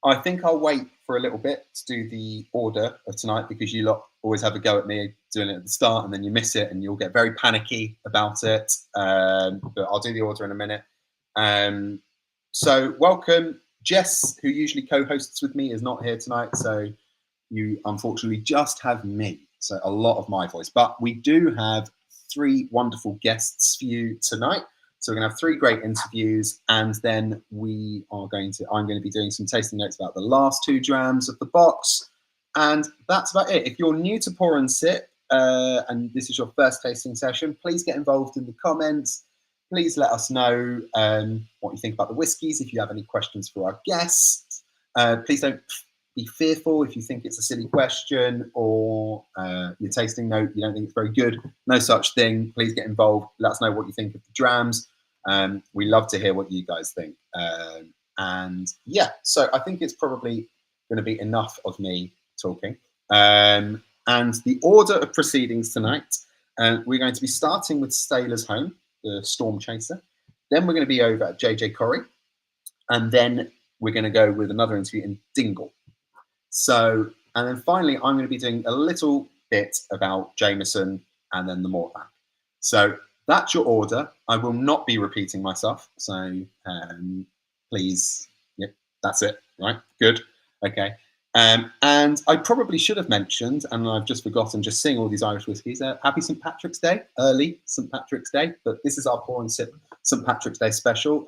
I think I'll wait for a little bit to do the order of tonight, because you lot always have a go at me doing it at the start and then you miss it and you'll get very panicky about it. But I'll do the order in a minute. So welcome. Jess, who usually co-hosts with me, is not here tonight. So you unfortunately just have me. So a lot of my voice. But we do have 3 wonderful guests for you tonight. So we're going to have 3 great interviews, and then I'm going to be doing some tasting notes about the last 2 drams of the box, and that's about it. If you're new to Pour and Sip, and this is your first tasting session, please get involved in the comments. Please let us know what you think about the whiskies. If you have any questions for our guests, please don't be fearful if you think it's a silly question or your tasting note, you don't think it's very good. No such thing. Please get involved. Let us know what you think of the drams. We love to hear what you guys think. And yeah, so I think it's probably going to be enough of me talking. And the order of proceedings tonight, we're going to be starting with Sailor's Home, the Stormchaser. Then we're going to be over at JJ Corry. And then we're going to go with another interview in Dingle. So, and then finally, I'm going to be doing a little bit about Jameson and then the Mortlach. So that's your order. I will not be repeating myself. So please, yep, that's it, right? Good. Okay. And I probably should have mentioned, and I've just forgotten, just seeing all these Irish whiskies. Happy St. Patrick's Day, early St. Patrick's Day, but this is our Pour and Sip St. Patrick's Day special.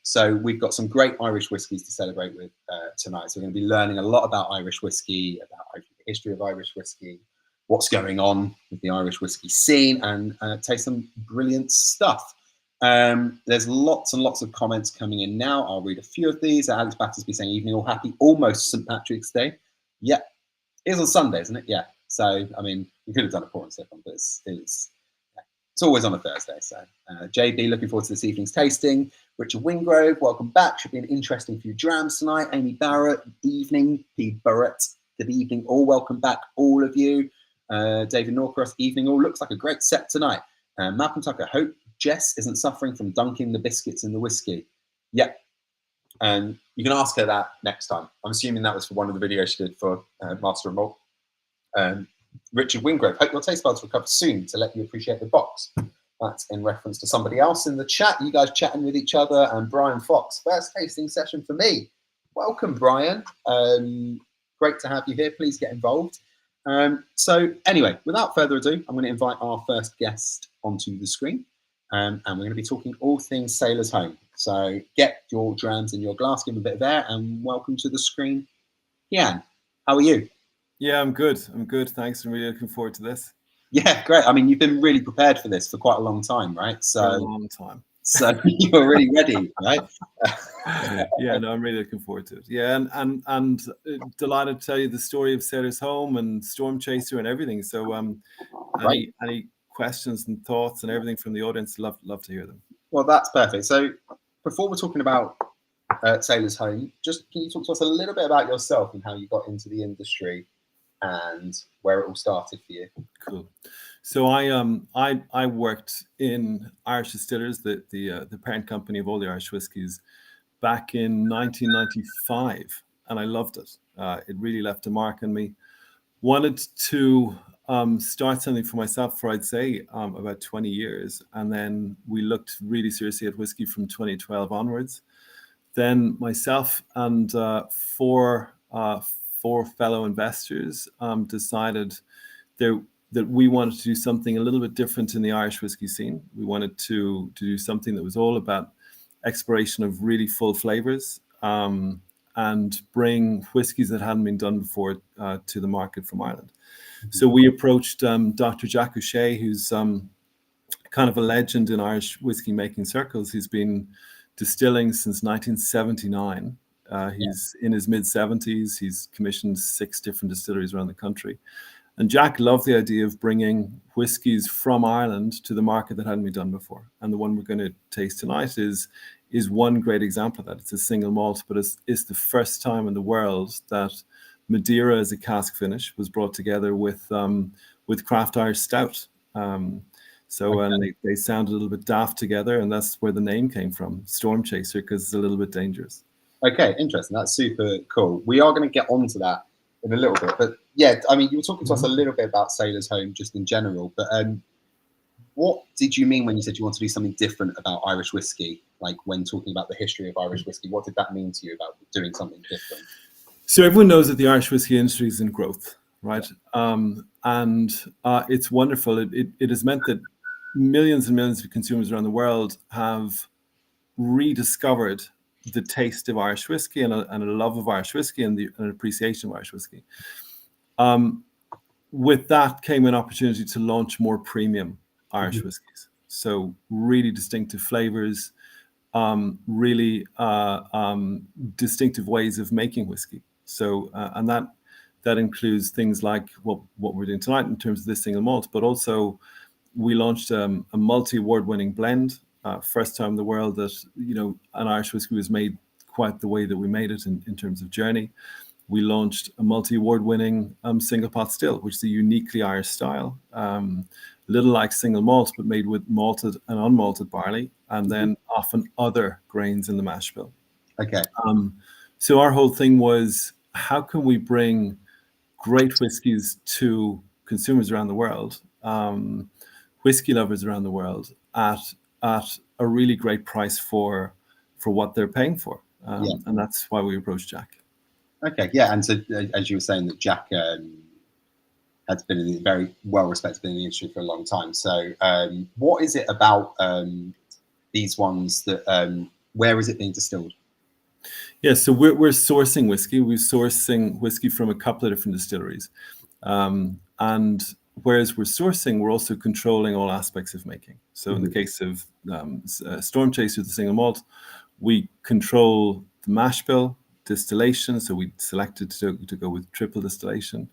So we've got some great Irish whiskies to celebrate with tonight. So we're going to be learning a lot about Irish whiskey, about the history of Irish whiskey, what's going on with the Irish whiskey scene, and taste some brilliant stuff. There's lots and lots of comments coming in now. I'll read a few of these. Alex Battersby saying, evening all happy, almost St. Patrick's Day. Yeah, it is on Sunday, isn't it? Yeah. So, I mean, we could have done a Pour and Sip on this. It's always on a Thursday. So, JB, looking forward to this evening's tasting. Richard Wingrove, welcome back. Should be an interesting few drams tonight. Amy Barrett, evening. Pete Barrett, good evening. All welcome back, all of you. David Norcross, evening. All looks like a great set tonight. Malcolm Tucker, hope Jess isn't suffering from dunking the biscuits in the whiskey. Yeah. And you can ask her that next time. I'm assuming that was for one of the videos she did for Master of Malt. Richard Wingrove, hope your taste buds recover soon to let you appreciate the box. That's in reference to somebody else in the chat. You guys chatting with each other. And Brian Fox, first tasting session for me. Welcome, Brian. Great to have you here. Please get involved. So anyway, without further ado, I'm going to invite our first guest onto the screen. And we're going to be talking all things Sailor's Home. So get your drams in your glass, give them a bit of air, and welcome to the screen, Ian. How are you? Yeah, I'm good. I'm good. Thanks. I'm really looking forward to this. Yeah, great. I mean, you've been really prepared for this for quite a long time, right? So for a long time. So you're really ready, right? Yeah, no, I'm really looking forward to it. Yeah, and delighted to tell you the story of Sailor's Home and Stormchaser and everything. So any questions and thoughts and everything from the audience, love to hear them. Well, that's perfect. So before we're talking about Sailor's Home, just can you talk to us a little bit about yourself and how you got into the industry and where it all started for you? Cool. So I worked in Irish Distillers, the parent company of all the Irish whiskies, back in 1995, and I loved it. It really left a mark on me. Wanted to start something for myself for, I'd say, about 20 years, and then we looked really seriously at whiskey from 2012 onwards. Then myself and four fellow investors decided that we wanted to do something a little bit different in the Irish whiskey scene. We wanted to do something that was all about exploration of really full flavors and bring whiskies that hadn't been done before to the market from Ireland. So we approached Dr. Jack O'Shea, who's kind of a legend in Irish whiskey making circles. He's been distilling since 1979. He's in his mid-70s. He's commissioned 6 different distilleries around the country. And Jack loved the idea of bringing whiskies from Ireland to the market that hadn't been done before. And the one we're going to taste tonight is one great example of that. It's a single malt, but it's the first time in the world that Madeira as a cask finish was brought together with craft Irish stout. So Okay. and they sound a little bit daft together, and that's where the name came from, Stormchaser, because it's a little bit dangerous. Okay, interesting. That's super cool. We are going to get onto that in a little bit, but yeah, I mean, you were talking to us a little bit about Sailor's Home just in general, but what did you mean when you said you want to do something different about Irish whiskey? Like when talking about the history of Irish whiskey, what did that mean to you about doing something different? So everyone knows that the Irish whiskey industry is in growth, right? And it's wonderful. It has meant that millions and millions of consumers around the world have rediscovered the taste of Irish whiskey and a love of Irish whiskey and an appreciation of Irish whiskey. With that came an opportunity to launch more premium Irish whiskies. So really distinctive flavors, really distinctive ways of making whiskey. So and that includes things like what we're doing tonight in terms of this single malt, but also we launched a multi-award-winning blend. First time in the world that an Irish whiskey was made quite the way that we made it in terms of journey. We launched a multi-award-winning single pot still, which is a uniquely Irish style, a little like single malt, but made with malted and unmalted barley, and then often other grains in the mash bill. Okay. So our whole thing was, how can we bring great whiskies to consumers around the world, whiskey lovers around the world, at a really great price for what they're paying for, and that's why we approached Jack. Okay, yeah, and so as you were saying, that Jack has been very well respected in the industry for a long time. So, what is it about these ones that? Where is it being distilled? Yeah, so we're sourcing whiskey. We're sourcing whiskey from a couple of different distilleries, and whereas we're sourcing, we're also controlling all aspects of making. So in the case of Stormchaser, the single malt, we control the mash bill, distillation. So we selected to go with triple distillation,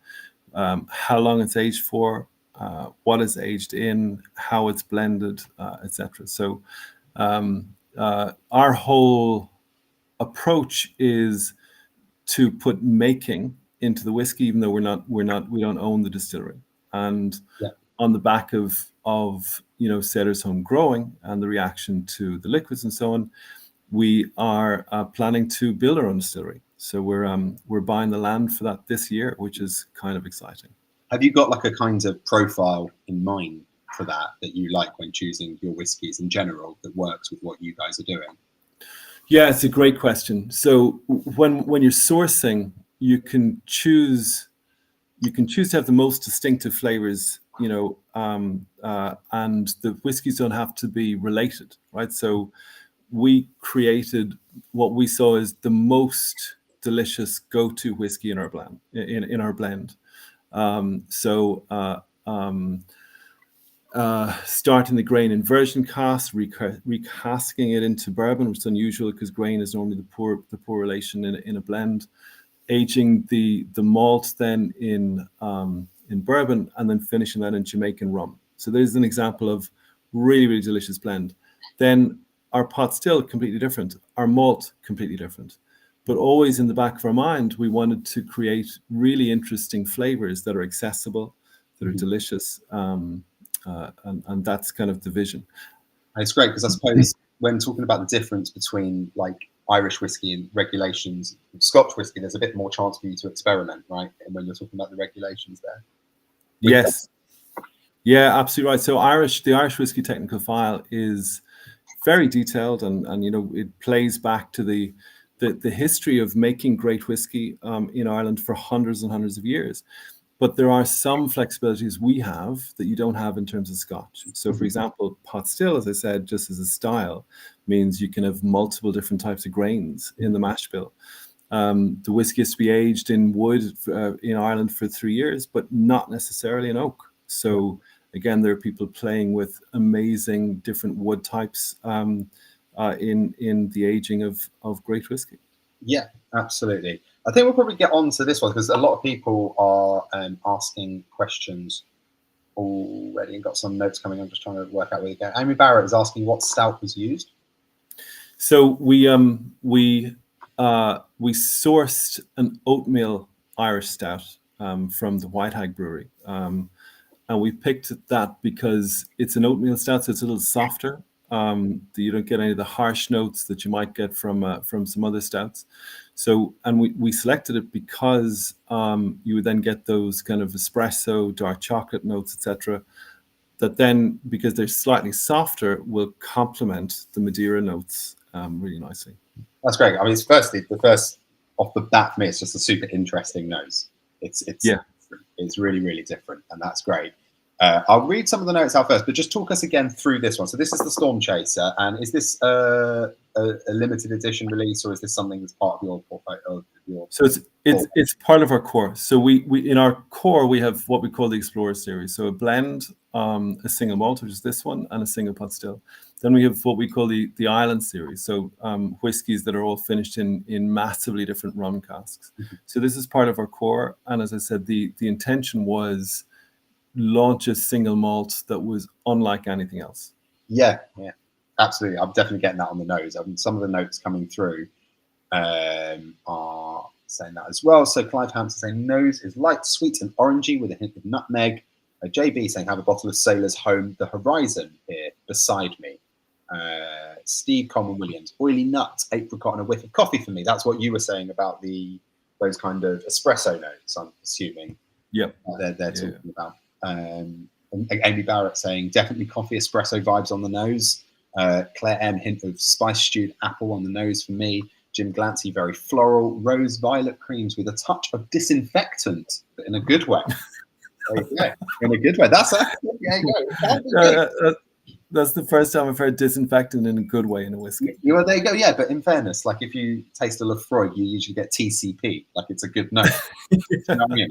how long it's aged for, what it's aged in, how it's blended, etc. So our whole approach is to put making into the whiskey, even though we don't own the distillery. And on the back of Sailor's Home growing and the reaction to the liquids and so on, we are planning to build our own distillery. So we're buying the land for that this year, which is kind of exciting. Have you got like a kind of profile in mind for that you like when choosing your whiskies in general that works with what you guys are doing? Yeah, it's a great question. So when you're sourcing, you can choose to have the most distinctive flavors, and the whiskeys don't have to be related, right? So we created what we saw as the most delicious go-to whiskey in our blend. Starting the grain in virgin cask, recasking it into bourbon, which is unusual because grain is normally the poor relation in a blend. Aging the malt then in bourbon, and then finishing that in Jamaican rum. So there's an example of really, really delicious blend. Then our pot still completely different, our malt completely different. But always in the back of our mind, we wanted to create really interesting flavors that are accessible, that are delicious, and that's kind of the vision. It's great because I suppose when talking about the difference between like Irish whiskey and regulations, Scotch whiskey, there's a bit more chance for you to experiment, right? And when you're talking about the regulations there. Yes. Yeah, absolutely right. So the Irish whiskey technical file is very detailed, and it plays back to the history of making great whiskey in Ireland for hundreds and hundreds of years. But there are some flexibilities we have that you don't have in terms of Scotch. So, for example, pot still, as I said, just as a style, means you can have multiple different types of grains in the mash bill. The whiskey has to be aged in wood in Ireland for 3 years, but not necessarily in oak. So, again, there are people playing with amazing different wood types in the aging of great whiskey. Yeah, absolutely. I think we'll probably get on to this one because a lot of people are asking questions already and got some notes coming. I'm just trying to work out where you go. Amy Barrett is asking what stout was used. So we sourced an oatmeal Irish stout from the White Hag Brewery, and we picked that because it's an oatmeal stout, so it's a little softer. You don't get any of the harsh notes that you might get from some other stouts. So, and we selected it because you would then get those kind of espresso, dark chocolate notes, etc. That then, because they're slightly softer, will complement the Madeira notes really nicely. That's great. I mean, it's firstly, the first off the bat for me, it's just a super interesting nose. It's really, really different, and that's great. I'll read some of the notes out first, but just talk us again through this one. So this is the Stormchaser, and is this a limited edition release, or is this something that's part of your portfolio? So it's part of our core. So we in our core we have what we call the Explorer series. So a blend, a single malt, which is this one, and a single pot still. Then we have what we call the Island series. So whiskies that are all finished in massively different rum casks. Mm-hmm. So this is part of our core, and as I said, the intention was launch a single malt that was unlike anything else. Yeah, absolutely. I'm definitely getting that on the nose. I mean, some of the notes coming through are saying that as well. So Clive Hampton saying nose is light, sweet, and orangey with a hint of nutmeg. JB saying have a bottle of Sailor's Home, the Horizon here beside me. Steve Coleman Williams, oily nuts, apricot, and a whiff of coffee for me. That's what you were saying about those kind of espresso notes, I'm assuming. Yep. They're talking about. And Amy Barrett saying definitely coffee espresso vibes on the nose. Claire M, hint of spice stewed apple on the nose for me. Jim Glancy, very floral. Rose violet creams with a touch of disinfectant, but in a good way. In a good way. That's that's the first time I've heard disinfectant in a good way in a whiskey. Well, there you go. Yeah, but in fairness, like if you taste a Lefroy, you usually get TCP. Like it's a good note. You know what I mean?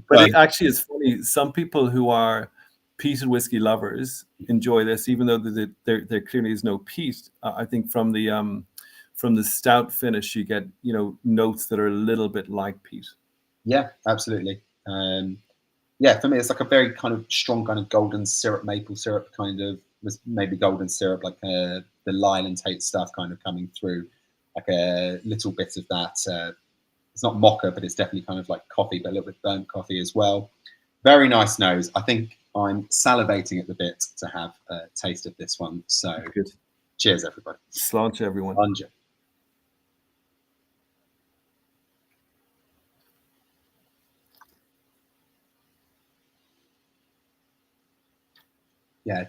But it actually is funny. Some people who are peated whiskey lovers enjoy this, even though there clearly is no peat. I think from the stout finish, you get notes that are a little bit like peat. Yeah, absolutely. Yeah, for me, it's like a very kind of strong kind of golden syrup, maple syrup kind of, maybe golden syrup, like the Lyle and Tate stuff kind of coming through, like a little bit of that. It's not mocha, but it's definitely kind of like coffee, but a little bit burnt coffee as well. Very nice nose. I think I'm salivating at the bit to have a taste of this one. So good. Cheers, everybody. Sláinte, everyone. Sláinte. Yeah.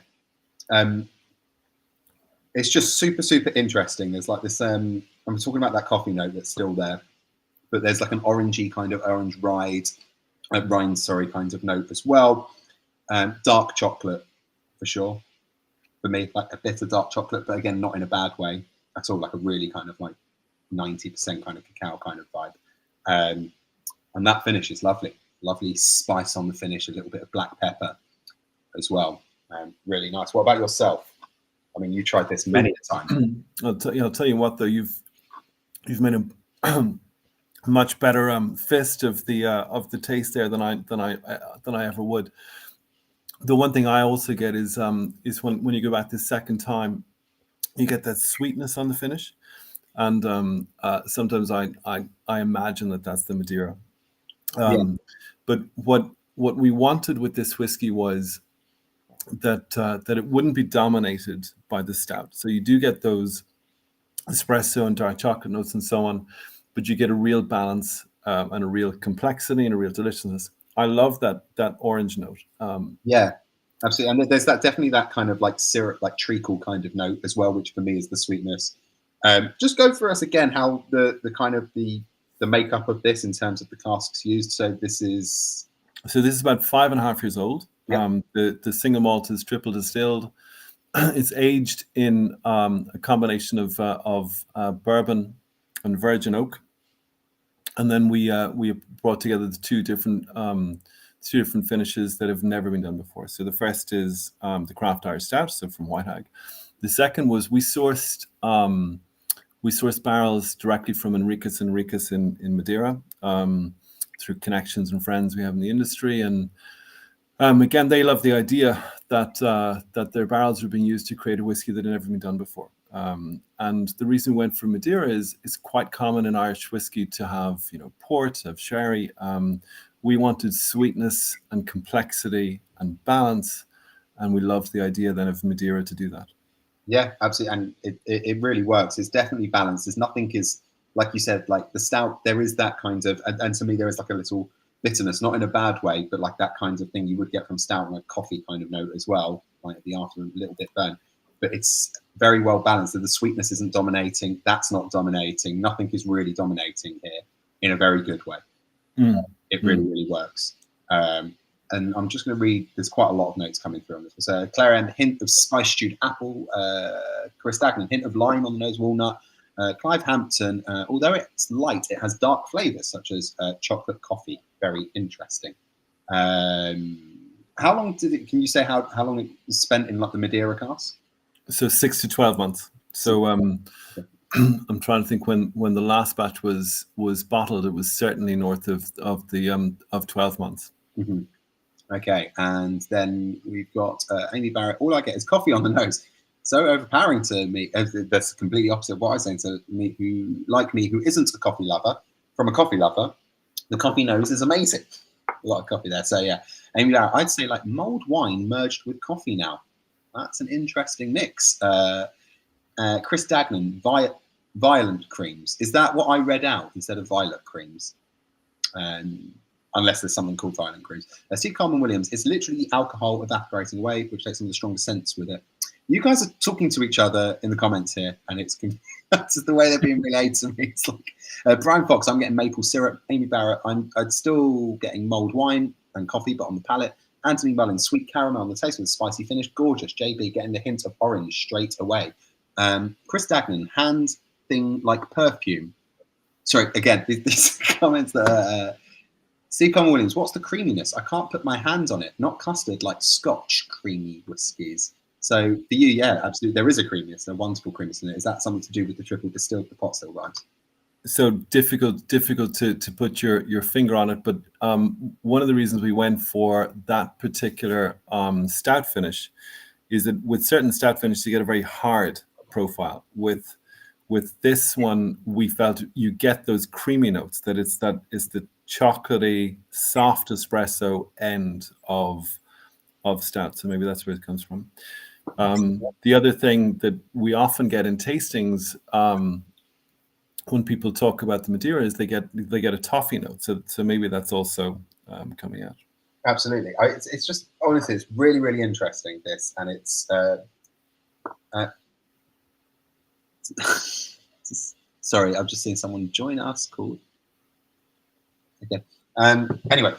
It's just super, super interesting. There's like this, I'm talking about that coffee note that's still there, but there's like an orangey kind of orange rind, kind of note as well. Dark chocolate for sure. For me, like a bit of dark chocolate, but again, not in a bad way at all, like a really kind of like 90% kind of cacao kind of vibe. And that finish is lovely. Lovely spice on the finish, a little bit of black pepper as well. Really nice. What about yourself? I mean, you tried this many times. I'll tell you what, though, you've made a much better fist of the taste there than I ever would. The one thing I also get is when you go back the second time, you get that sweetness on the finish, and sometimes I imagine that's the Madeira. But what we wanted with this whiskey was that it wouldn't be dominated by the stout. So you do get those espresso and dark chocolate notes and so on, but you get a real balance and a real complexity and a real deliciousness. I love that orange note. Yeah, absolutely. And there's definitely that kind of like syrup, like treacle kind of note as well, which for me is the sweetness. Just go for us again how the kind of the makeup of this in terms of the casks used. So this is about 5.5 years old. Yep. The single malt is triple distilled. It's aged in a combination of bourbon and virgin oak, and then we brought together the two different finishes that have never been done before. So the first is the Craft Irish Stout, so from White Hag. The second was we sourced barrels directly from Enriquez in Madeira through connections and friends we have in the industry, and again, they love the idea that their barrels are being used to create a whiskey that had never been done before. And the reason we went for Madeira is it's quite common in Irish whiskey to have port, have sherry. We wanted sweetness and complexity and balance. And we love the idea then of Madeira to do that. Yeah, absolutely. And it really works. It's definitely balanced. There's nothing is, like you said, like the stout, there is that kind of, and to me, there is like a little bitterness, not in a bad way, but like that kind of thing you would get from stout, and a coffee kind of note as well, like at the after, a little bit burnt. But it's very well balanced. The sweetness isn't dominating. That's not dominating. Nothing is really dominating here in a very good way. It really, really works. And I'm just going to read, there's quite a lot of notes coming through on this. So Claire M, hint of spice stewed apple. Chris Dagnan, hint of lime on the nose, walnut. Clive Hampton, although it's light, it has dark flavours such as chocolate coffee. Very interesting. How long did it, can you say how long it was spent in like the Madeira cask? So 6 to 12 months. So I'm trying to think when the last batch was bottled, it was certainly north of 12 months. Mm-hmm. Okay, and then we've got Amy Barrett. All I get is coffee on the nose. So overpowering to me. That's completely opposite of what I was saying. To me, who isn't a coffee lover, from a coffee lover, the coffee nose is amazing. A lot of coffee there. So yeah, Amy Barrett, I'd say like mulled wine merged with coffee now. That's an interesting mix. Chris Dagnan, violent creams. Is that what I read out instead of violet creams? Unless there's something called violent creams. Steve Coleman Williams, it's literally the alcohol evaporating away, which takes some of the stronger scents with it. You guys are talking to each other in the comments here, and it's that's just the way they're being relayed to me. It's like Brian Fox, I'm getting maple syrup. Amy Barrett, I'm still getting mulled wine and coffee, but on the palate. Anthony Mullins, sweet caramel on the taste with a spicy finish. Gorgeous. JB getting the hint of orange straight away. Chris Dagnan, hand thing like perfume. Sorry, again, these comments that are... Steve Coleman Williams, what's the creaminess? I can't put my hands on it. Not custard, like Scotch creamy whiskies. So for you, yeah, absolutely. There is a creaminess, a wonderful creaminess in it. Is that something to do with the triple distilled, the pot still rhymes? So difficult to put your finger on it. But one of the reasons we went for that particular stout finish is that with certain stout finishes, you get a very hard profile. With this one, we felt you get those creamy notes, that it's the chocolatey, soft espresso end of stout. So maybe that's where it comes from. The other thing that we often get in tastings when people talk about the Madeira is they get a toffee note. So maybe that's also coming out. Absolutely. It's just, honestly, it's really, really interesting, this. And it's... sorry, I've just seen someone join us called... Okay. Anyway,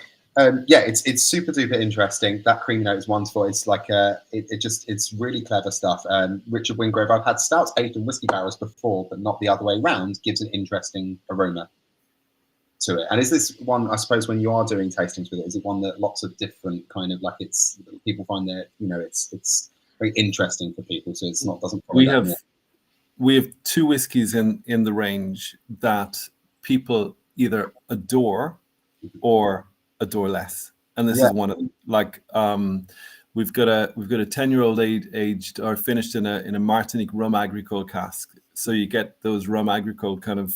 yeah, it's super duper interesting. That creamy note is wonderful. It's like it's really clever stuff. Richard Wingrove, I've had stouts aged in whiskey barrels before, but not the other way around. Gives an interesting aroma to it. And is this one, I suppose, when you are doing tastings with it, is it one that lots of different kind of like it's people find that it's very interesting for people, so it's not doesn't. We have two whiskies in the range that people either adore or adore less, and this is one of them. Like we've got a 10-year-old aged or finished in a Martinique rum agricole cask, so you get those rum agricole kind of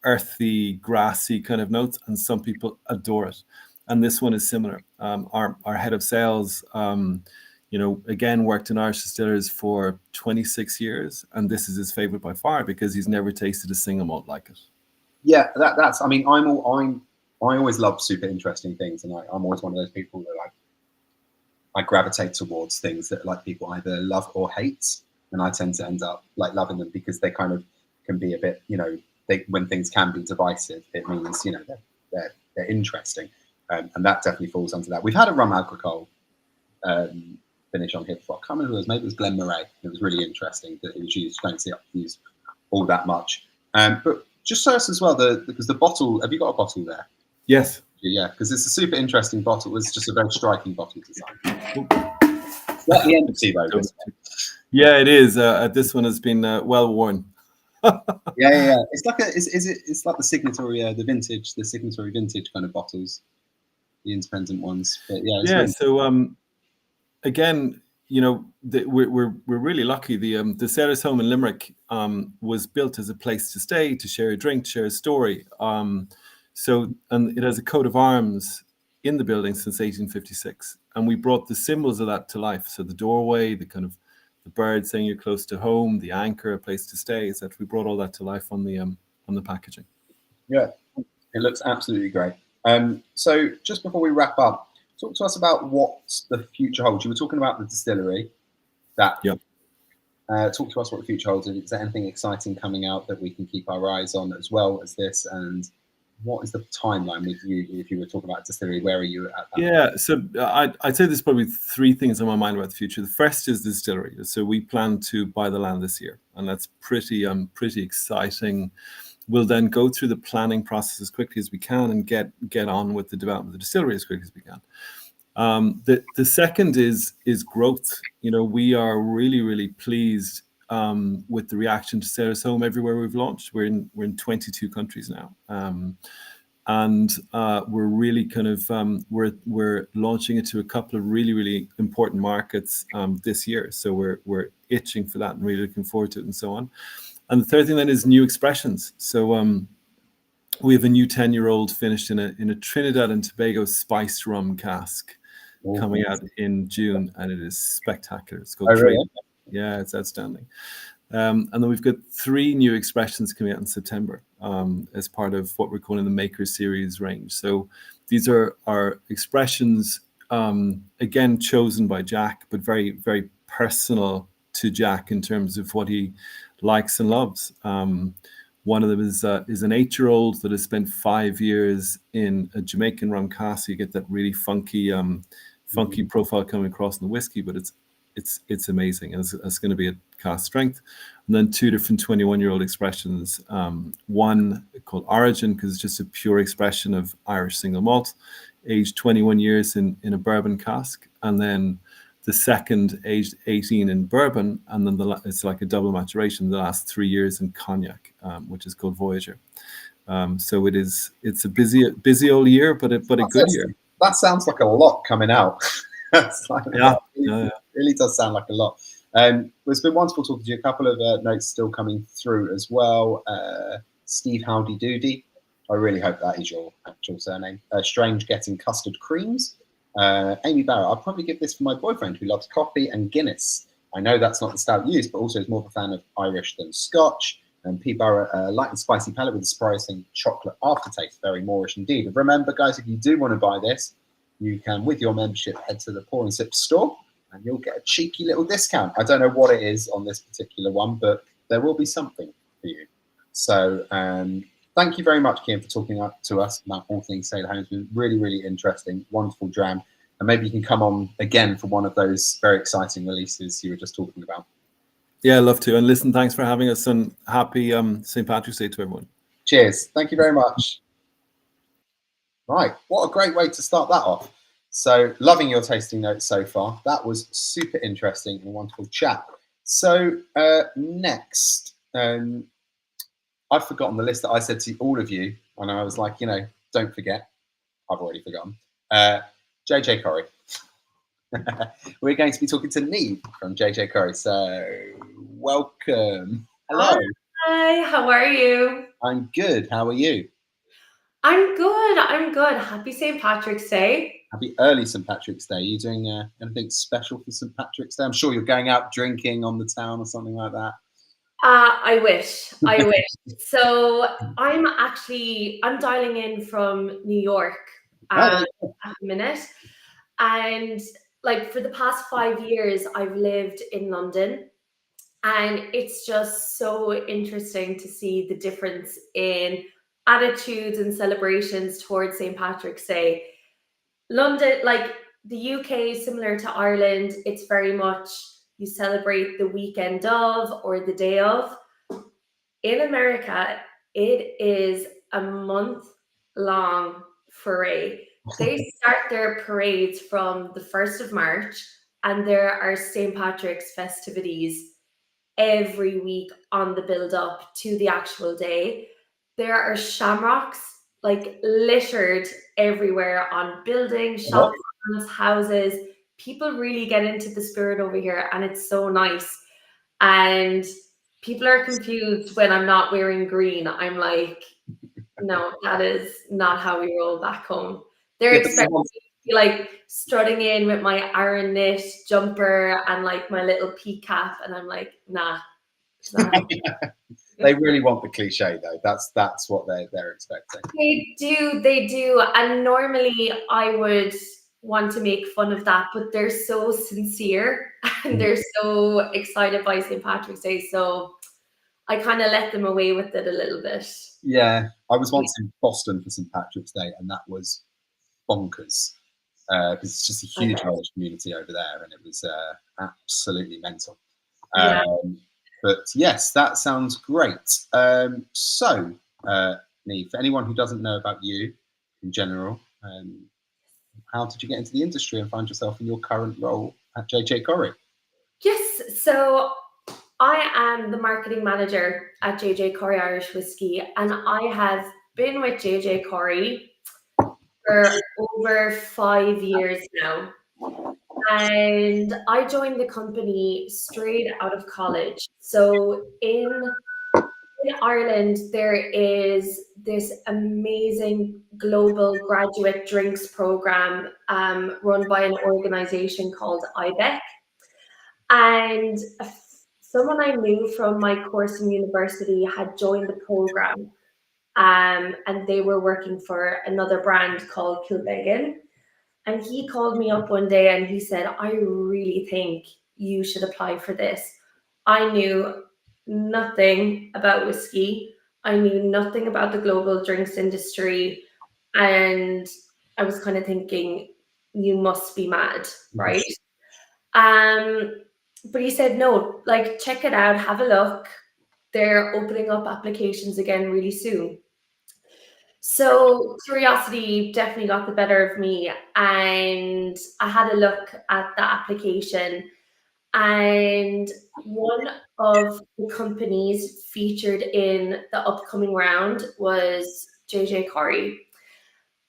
earthy, grassy kind of notes, and some people adore it. And this one is similar. Our head of sales again worked in Irish distillers for 26 years, and this is his favorite by far because he's never tasted a single malt like it. Yeah, that's. I mean, I always love super interesting things, and I'm always one of those people that I gravitate towards things that like people either love or hate, and I tend to end up like loving them because they kind of can be a bit, when things can be divisive, it means they're interesting, and that definitely falls under that. We've had a rum agricole finish on here before. I can't remember who it was. Maybe it was Glen Murray. It was really interesting that it was used. Don't see it used all that much, but. Just so us as well, because the bottle, have you got a bottle there? Yes. Yeah, because it's a super interesting bottle. It's just a very striking bottle design. Slightly empty though. Yeah, it is. This one has been well worn. Yeah. It's like it's like the signatory, the signatory vintage kind of bottles, the independent ones. But yeah. Yeah. Really so again, we're really lucky. The Sailor's Home in Limerick was built as a place to stay, to share a drink, share a story. And it has a coat of arms in the building since 1856, and we brought the symbols of that to life. So the doorway, the kind of the bird saying you're close to home, the anchor, a place to stay, etc. We brought all that to life on the packaging. Yeah, it looks absolutely great. So just before we wrap up, talk to us about what the future holds. You were talking about the distillery. Talk to us what the future holds. Is there anything exciting coming out that we can keep our eyes on as well as this? And what is the timeline with you? If you were talking about distillery, where are you at that? Yeah, so I'd say there's probably three things on my mind about the future. The first is the distillery. So we plan to buy the land this year, and that's pretty exciting. We'll then go through the planning process as quickly as we can and get on with the development of the distillery as quickly as we can. The second is growth. We are really pleased with the reaction to Sailor's Home everywhere we've launched. We're in 22 countries now, and we're really kind of we're launching it to a couple of really important markets this year. So we're itching for that and really looking forward to it and so on. And the third thing then is new expressions. So we have a new 10-year-old finished in a Trinidad and Tobago spiced rum cask coming out in June, and it is spectacular. It's called really? Yeah, it's outstanding. And then we've got 3 new expressions coming out in September as part of what we're calling the Maker Series range. So these are our expressions, again, chosen by Jack, but very personal to Jack in terms of what he likes and loves. One of them is an 8-year-old that has spent 5 years in a Jamaican rum cask. You get that really funky profile coming across in the whiskey, but it's amazing. And it's going to be at cask strength. And then 2 different 21-year-old expressions. One called Origin, because it's just a pure expression of Irish single malt, aged 21 years in a bourbon cask. And then the second aged 18 in bourbon, and then it's like a double maturation, the last 3 years in cognac, which is called Voyager. So it's a busy old year, but a good year. That sounds like a lot coming out. It really does sound like a lot. It's been wonderful talking to you. A couple of notes still coming through as well. Steve Howdy Doody, I really hope that is your actual surname. Strange Getting Custard Creams. Amy Barrett, I'll probably give this for my boyfriend who loves coffee and Guinness. I know that's not the stout used, but also is more of a fan of Irish than Scotch. And P. Barrett, light and spicy palate with a surprising chocolate aftertaste. Very Moorish indeed. Remember, guys, if you do want to buy this, you can, with your membership, head to the Pour and Sip store and you'll get a cheeky little discount. I don't know what it is on this particular one, but there will be something for you. So thank you very much, Cian, for talking to us about all things Sailor Home. It's been really interesting, wonderful dram. And maybe you can come on again for one of those very exciting releases you were just talking about. Yeah, I'd love to. And listen, thanks for having us, and happy St. Patrick's Day to everyone. Cheers. Thank you very much. Right, what a great way to start that off. So, loving your tasting notes so far. That was super interesting and a wonderful chat. So, next, I've forgotten the list that I said to all of you, and I was like, don't forget. I've already forgotten. JJ Corry. We're going to be talking to Neve from JJ Corry. So, welcome. Hello. Hi, how are you? I'm good. How are you? I'm good. Happy St. Patrick's Day. Happy early St. Patrick's Day. Are you doing anything special for St. Patrick's Day? I'm sure you're going out drinking on the town or something like that. I wish. So I'm dialing in from New York at the minute. And like for the past 5 years, I've lived in London. And it's just so interesting to see the difference in attitudes and celebrations towards St. Patrick's Day. London, like the UK, similar to Ireland, it's very much you celebrate the weekend of or the day of. In America, it is a month-long foray. They start their parades from the 1st of March, and there are St. Patrick's festivities every week on the build-up to the actual day. There are shamrocks like littered everywhere on buildings, shops, houses. People really get into the spirit over here, and it's so nice. And people are confused when I'm not wearing green. I'm like, no, that is not how we roll back home. They're Yeah, expecting me to be like strutting in with my Aran knit jumper and like my little pea cap, and I'm like, nah, it's not happening. They really want the cliche though. That's what they're expecting. They do. And normally I would want to make fun of that, but they're so sincere and they're so excited by St. Patrick's Day. So I kind of let them away with it a little bit. Yeah, I was once in Boston for St. Patrick's Day, and that was bonkers because it's just a huge Irish community over there, and it was absolutely mental. Yeah. But yes, that sounds great. So, Neve, for anyone who doesn't know about you in general, how did you get into the industry and find yourself in your current role at JJ Corry? Yes, so I am the marketing manager at JJ Corry Irish Whiskey, and I have been with JJ Corry for over 5 years now. And I joined the company straight out of college. So in Ireland, there is this amazing global graduate drinks program run by an organization called IBEC. And someone I knew from my course in university had joined the program, and they were working for another brand called Kilbeggan. And he called me up one day and he said, I really think you should apply for this. I knew nothing about whiskey. I knew nothing about the global drinks industry. And I was kind of thinking, you must be mad, right? But he said, no, like, check it out, have a look. They're opening up applications again really soon. So curiosity definitely got the better of me, and I had a look at the application, and one of the companies featured in the upcoming round was JJ Corry.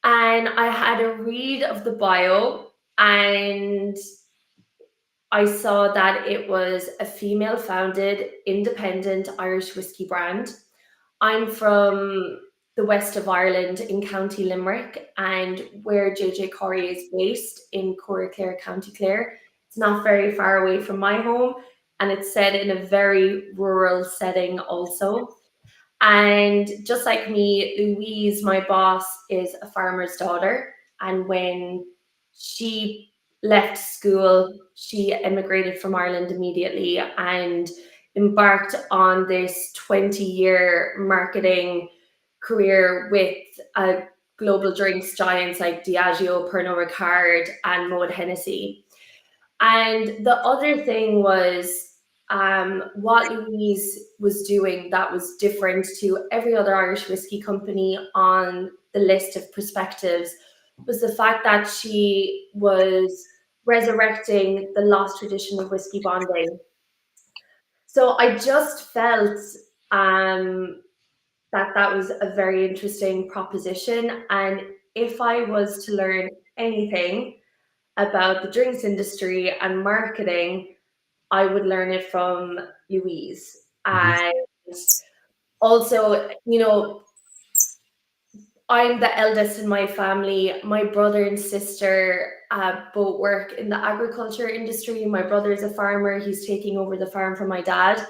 And I had a read of the bio, and I saw that it was a female-founded, independent Irish whiskey brand. I'm from the west of Ireland in County Limerick, and where JJ Corry is based in Corry, County Clare. It's not very far away from my home, and it's set in a very rural setting also. And just like me, Louise, my boss, is a farmer's daughter. And when she left school, she emigrated from Ireland immediately and embarked on this 20-year marketing career with global drinks giants like Diageo, Pernod Ricard, and Moet Hennessy. And the other thing was what Louise was doing that was different to every other Irish whiskey company on the list of perspectives was the fact that she was resurrecting the lost tradition of whiskey bonding. So I just felt that was a very interesting proposition. And if I was to learn anything about the drinks industry and marketing, I would learn it from Louise. And also, I'm the eldest in my family. My brother and sister both work in the agriculture industry. My brother is a farmer. He's taking over the farm from my dad.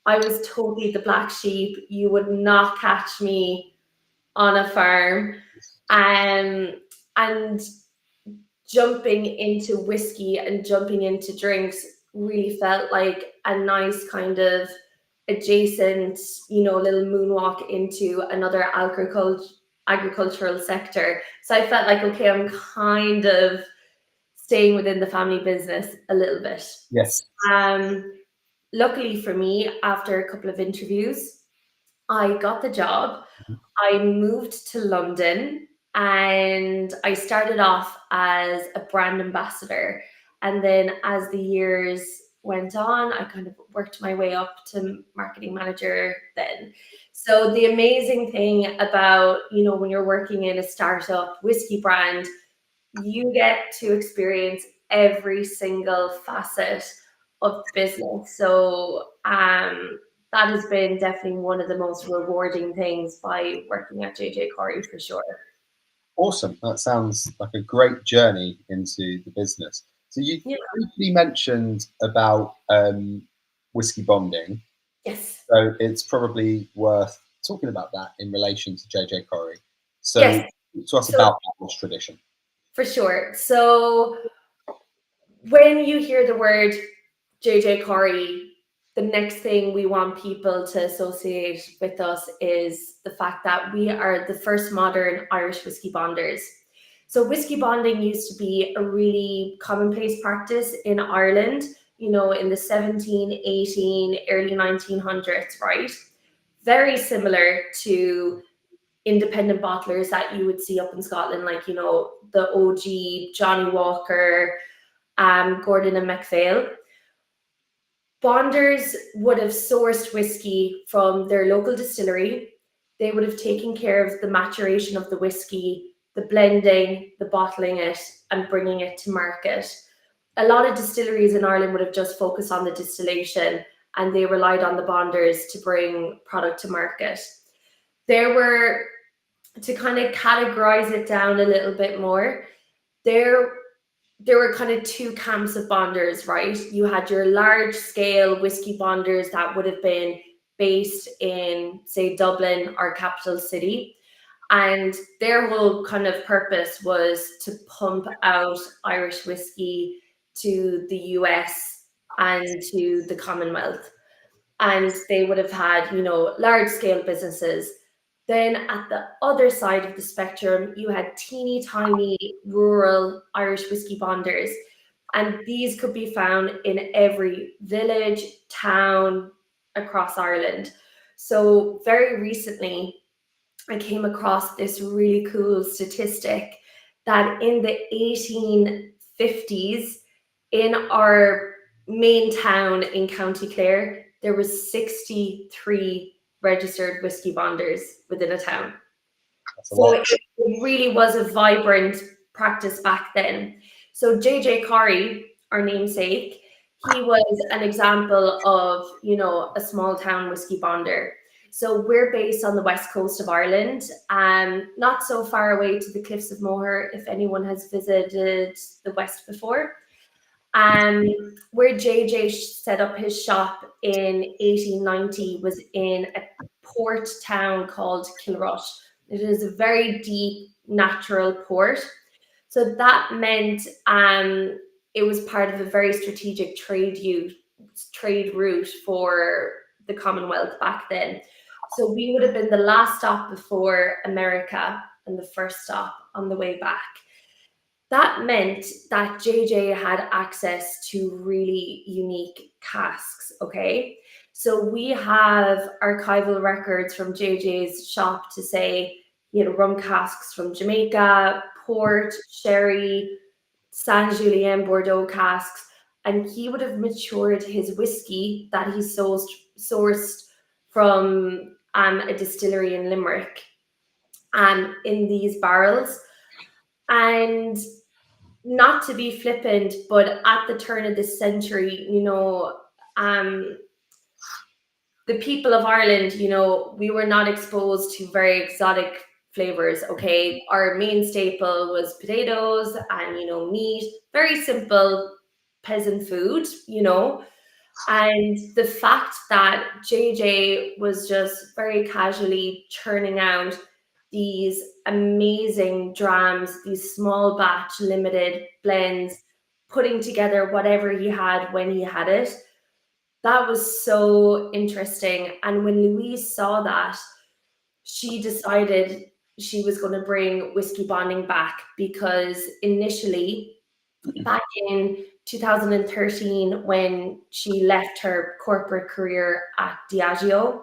I was totally the black sheep. You would not catch me on a farm. And jumping into whiskey and jumping into drinks really felt like a nice kind of adjacent, little moonwalk into another agricultural sector. So I felt like, okay, I'm kind of staying within the family business a little bit. Yes. Luckily for me, after a couple of interviews, I got the job. I moved to London and I started off as a brand ambassador. And then as the years went on, I kind of worked my way up to marketing manager then. So the amazing thing about, when you're working in a startup whiskey brand, you get to experience every single facet of the business. So that has been definitely one of the most rewarding things by working at JJ Corry for sure. Awesome. That sounds like a great journey into the business. So you briefly mentioned about whiskey bonding. Yes. So it's probably worth talking about that in relation to JJ Corry. So Yes. talk to us about that tradition. For sure. So when you hear the word JJ Corry, the next thing we want people to associate with us is the fact that we are the first modern Irish whiskey bonders. So whiskey bonding used to be a really commonplace practice in Ireland, you know, in the 17, 18, early 1900s, right? Very similar to independent bottlers that you would see up in Scotland, like, you know, the OG, Johnny Walker, Gordon and MacPhail. Bonders would have sourced whiskey from their local distillery. They would have taken care of the maturation of the whiskey, the blending, the bottling it, and bringing it to market. A lot of distilleries in Ireland would have just focused on the distillation, and they relied on the bonders to bring product to market. There were, to kind of categorize it down a little bit more, there were kind of two camps of bonders, right? You had your large scale whiskey bonders that would have been based in, say, Dublin, our capital city. And their whole kind of purpose was to pump out Irish whiskey to the US and to the Commonwealth. And they would have had, you know, large scale businesses. Then at the other side of the spectrum, you had teeny tiny rural Irish whiskey bonders. And these could be found in every village, town across Ireland. So very recently, I came across this really cool statistic that in the 1850s, in our main town in County Clare, there was 63 registered whiskey bonders within a town. So it really was a vibrant practice back then. So JJ Corry, our namesake, he was an example of, you know, a small town whiskey bonder. So we're based on the west coast of Ireland, not so far away to the Cliffs of Moher, if anyone has visited the west before. Where JJ set up his shop in 1890 was in a port town called Kilrush. It is a very deep natural port. So that meant it was part of a very strategic trade route for the Commonwealth back then. So we would have been the last stop before America and the first stop on the way back. That meant that JJ had access to really unique casks, okay? So we have archival records from JJ's shop to say, you know, rum casks from Jamaica, port, sherry, Saint Julien Bordeaux casks, and he would have matured his whiskey that he sourced from a distillery in Limerick in these barrels. And not to be flippant, but at the turn of this century, you know, the people of Ireland, you know, we were not exposed to very exotic flavors, okay? Our main staple was potatoes and, you know, meat, very simple peasant food, you know. And the fact that JJ was just very casually churning out these amazing drams, these small batch limited blends, putting together whatever he had when he had it, that was so interesting. And when Louise saw that, she decided she was going to bring whiskey bonding back, because initially, back in 2013, when she left her corporate career at Diageo,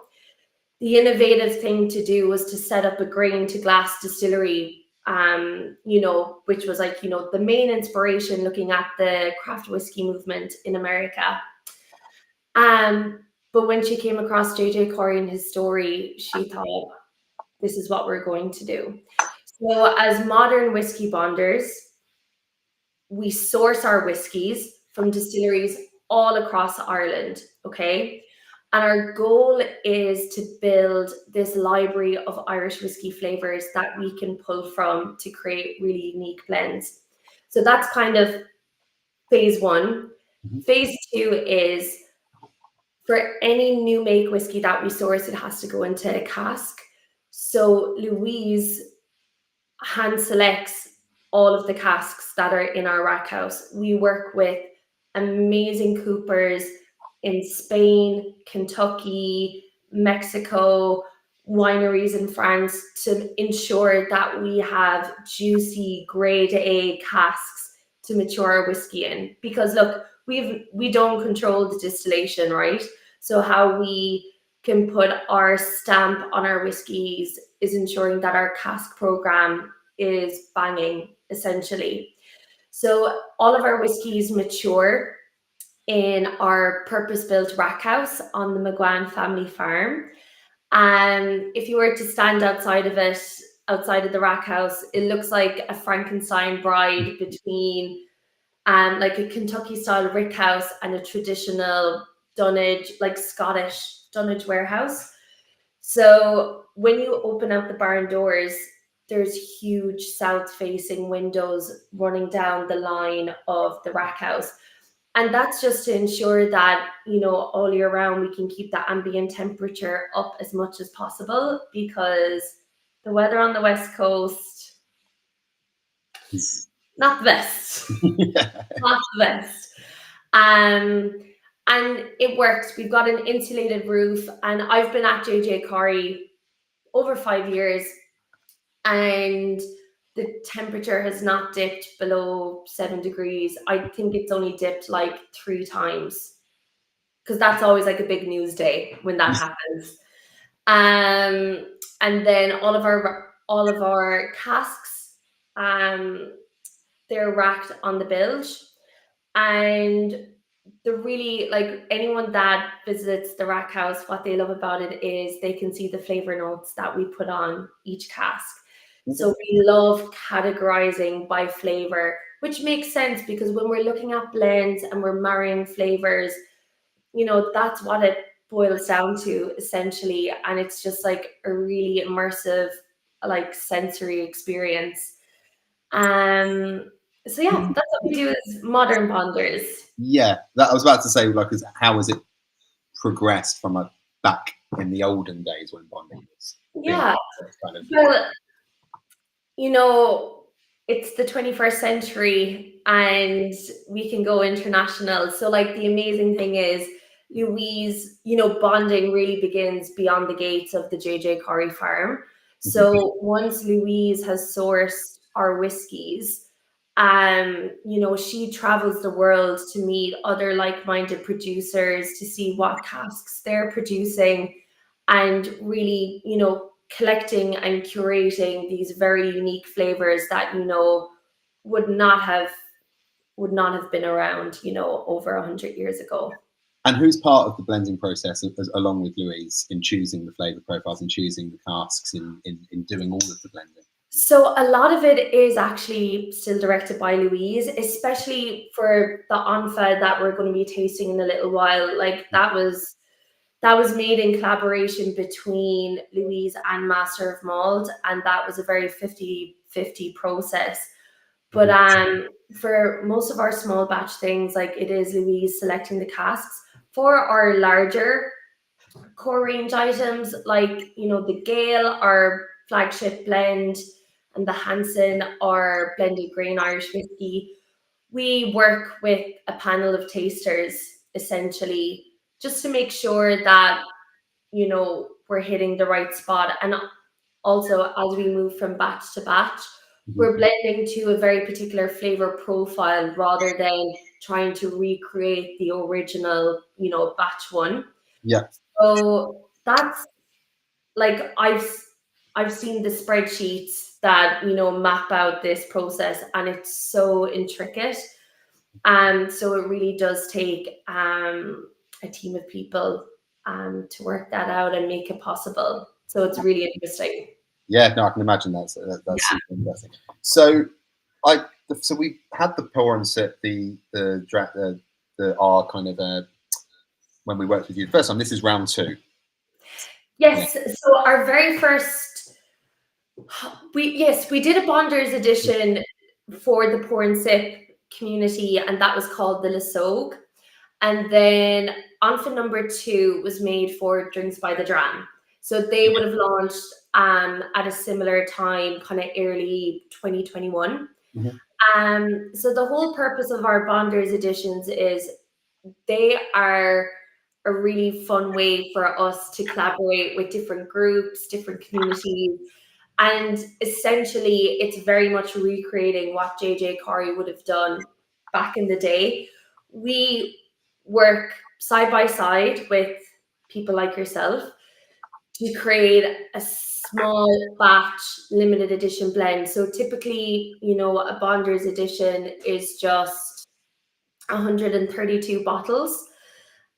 the innovative thing to do was to set up a grain to glass distillery, you know, which was like, you know, the main inspiration looking at the craft whiskey movement in America. But when she came across JJ Corry and his story, she thought, this is what we're going to do. So as modern whiskey bonders, we source our whiskies from distilleries all across Ireland, okay? And our goal is to build this library of Irish whiskey flavors that we can pull from to create really unique blends. So that's kind of phase one. Phase two is for any new make whiskey that we source, it has to go into a cask. So Louise hand selects all of the casks that are in our rack house. We work with amazing coopers in Spain, Kentucky, Mexico, wineries in France to ensure that we have juicy grade A casks to mature our whiskey in. Because look, we don't control the distillation, right? So how we can put our stamp on our whiskies is ensuring that our cask program is banging, essentially. So all of our whiskies mature in our purpose-built rack house on the McGuane family farm. And if you were to stand outside of it, outside of the rack house, it looks like a Frankenstein bride between like a Kentucky style rick house and a traditional dunnage, like Scottish dunnage warehouse. So when you open up the barn doors, there's huge south facing windows running down the line of the rack house. And that's just to ensure that, you know, all year round we can keep that ambient temperature up as much as possible, because the weather on the West Coast, not the best. Not the best. And it works. We've got an insulated roof, and I've been at JJ Corry over 5 years, and the temperature has not dipped below 7 degrees. I think it's only dipped like 3 times, because that's always like a big news day when that happens. And then all of our casks, they're racked on the bilge, and the really, like, anyone that visits the rack house, what they love about it is they can see the flavor notes that we put on each cask. So we love categorizing by flavor, which makes sense because when we're looking at blends and we're marrying flavors, you know, that's what it boils down to essentially. And it's just like a really immersive, like, sensory experience. So yeah, that's what we do as modern bonders. Yeah, that I was about to say, like, how has it progressed from back in the olden days when bonding was? Yeah, kind of... well, you know, it's the 21st century and we can go international. So, like, the amazing thing is, Louise, you know, bonding really begins beyond the gates of the JJ Corry farm. So once Louise has sourced our whiskies, you know, she travels the world to meet other like-minded producers to see what casks they're producing, and really, you know, collecting and curating these very unique flavors that, you know, would not have been around, you know, over 100 years ago. And who's part of the blending process, along with Louise, in choosing the flavor profiles and choosing the casks, in doing all of the blending? So a lot of it is actually still directed by Louise, especially for the Anfa that we're going to be tasting in a little while. Like, that was made in collaboration between Louise and Master of Malt, and that was a very 50-50 process. But for most of our small batch things, like, it is Louise selecting the casks. For our larger core range items, like, you know, the Gale, our flagship blend, and the Hansen, our blended grain Irish whiskey, we work with a panel of tasters, essentially, just to make sure that, you know, we're hitting the right spot. And also, as we move from batch to batch, we're blending to a very particular flavor profile rather than trying to recreate the original, you know, batch one. Yeah. So that's, like, I've seen the spreadsheets that, you know, map out this process, and it's so intricate. And so it really does take a team of people to work that out and make it possible. So it's really interesting. Yeah, no, I can imagine that's super interesting. So we had the pour and sip, our kind of when we worked with you the first time. This is round 2. Yes. Yeah. So our very first, we did a Bonders edition for the Pour and Sip community, and that was called the Le Sogue. And then Anfa number 2 was made for Drinks by the Dram. So they would have launched at a similar time, kind of early 2021. Mm-hmm. So the whole purpose of our Bonders editions is they are a really fun way for us to collaborate with different groups, different communities. And essentially, it's very much recreating what JJ Corry would have done back in the day. We work side by side with people like yourself to create a small batch limited edition blend. So typically, a Bonders edition is just 132 bottles.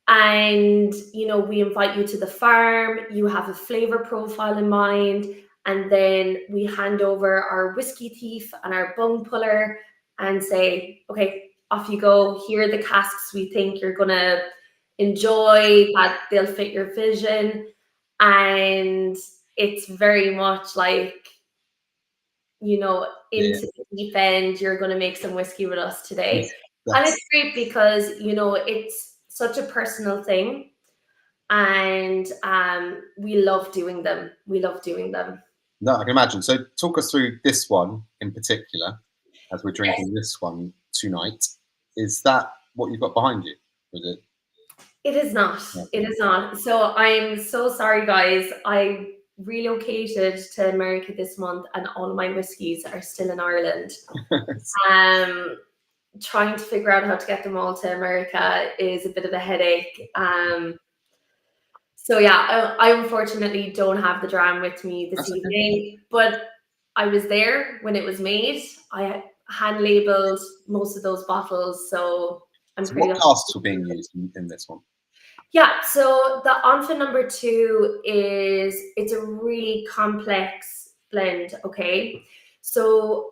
And, we invite you to the farm, you have a flavor profile in mind, and then we hand over our whiskey thief and our bung puller and say, okay, off you go. Here are the casks we think you're going to enjoy, that they'll fit your vision. And it's very much like, into the deep end, you're going to make some whiskey with us today. And it's great because, it's such a personal thing. And we love doing them. No, I can imagine. So talk us through this one in particular, as we're drinking this one tonight. Is that what you've got behind you? Is it? It is not. It is not. So I'm so sorry, guys. I relocated to America this month, and all of my whiskies are still in Ireland. Trying to figure out how to get them all to America is a bit of a headache. So yeah, I unfortunately don't have the dram with me this evening, but I was there when it was made. I hand labeled most of those bottles, so I'm pretty. What casks were being used in this one? Yeah, so the Anfa number 2 it's a really complex blend. Okay, so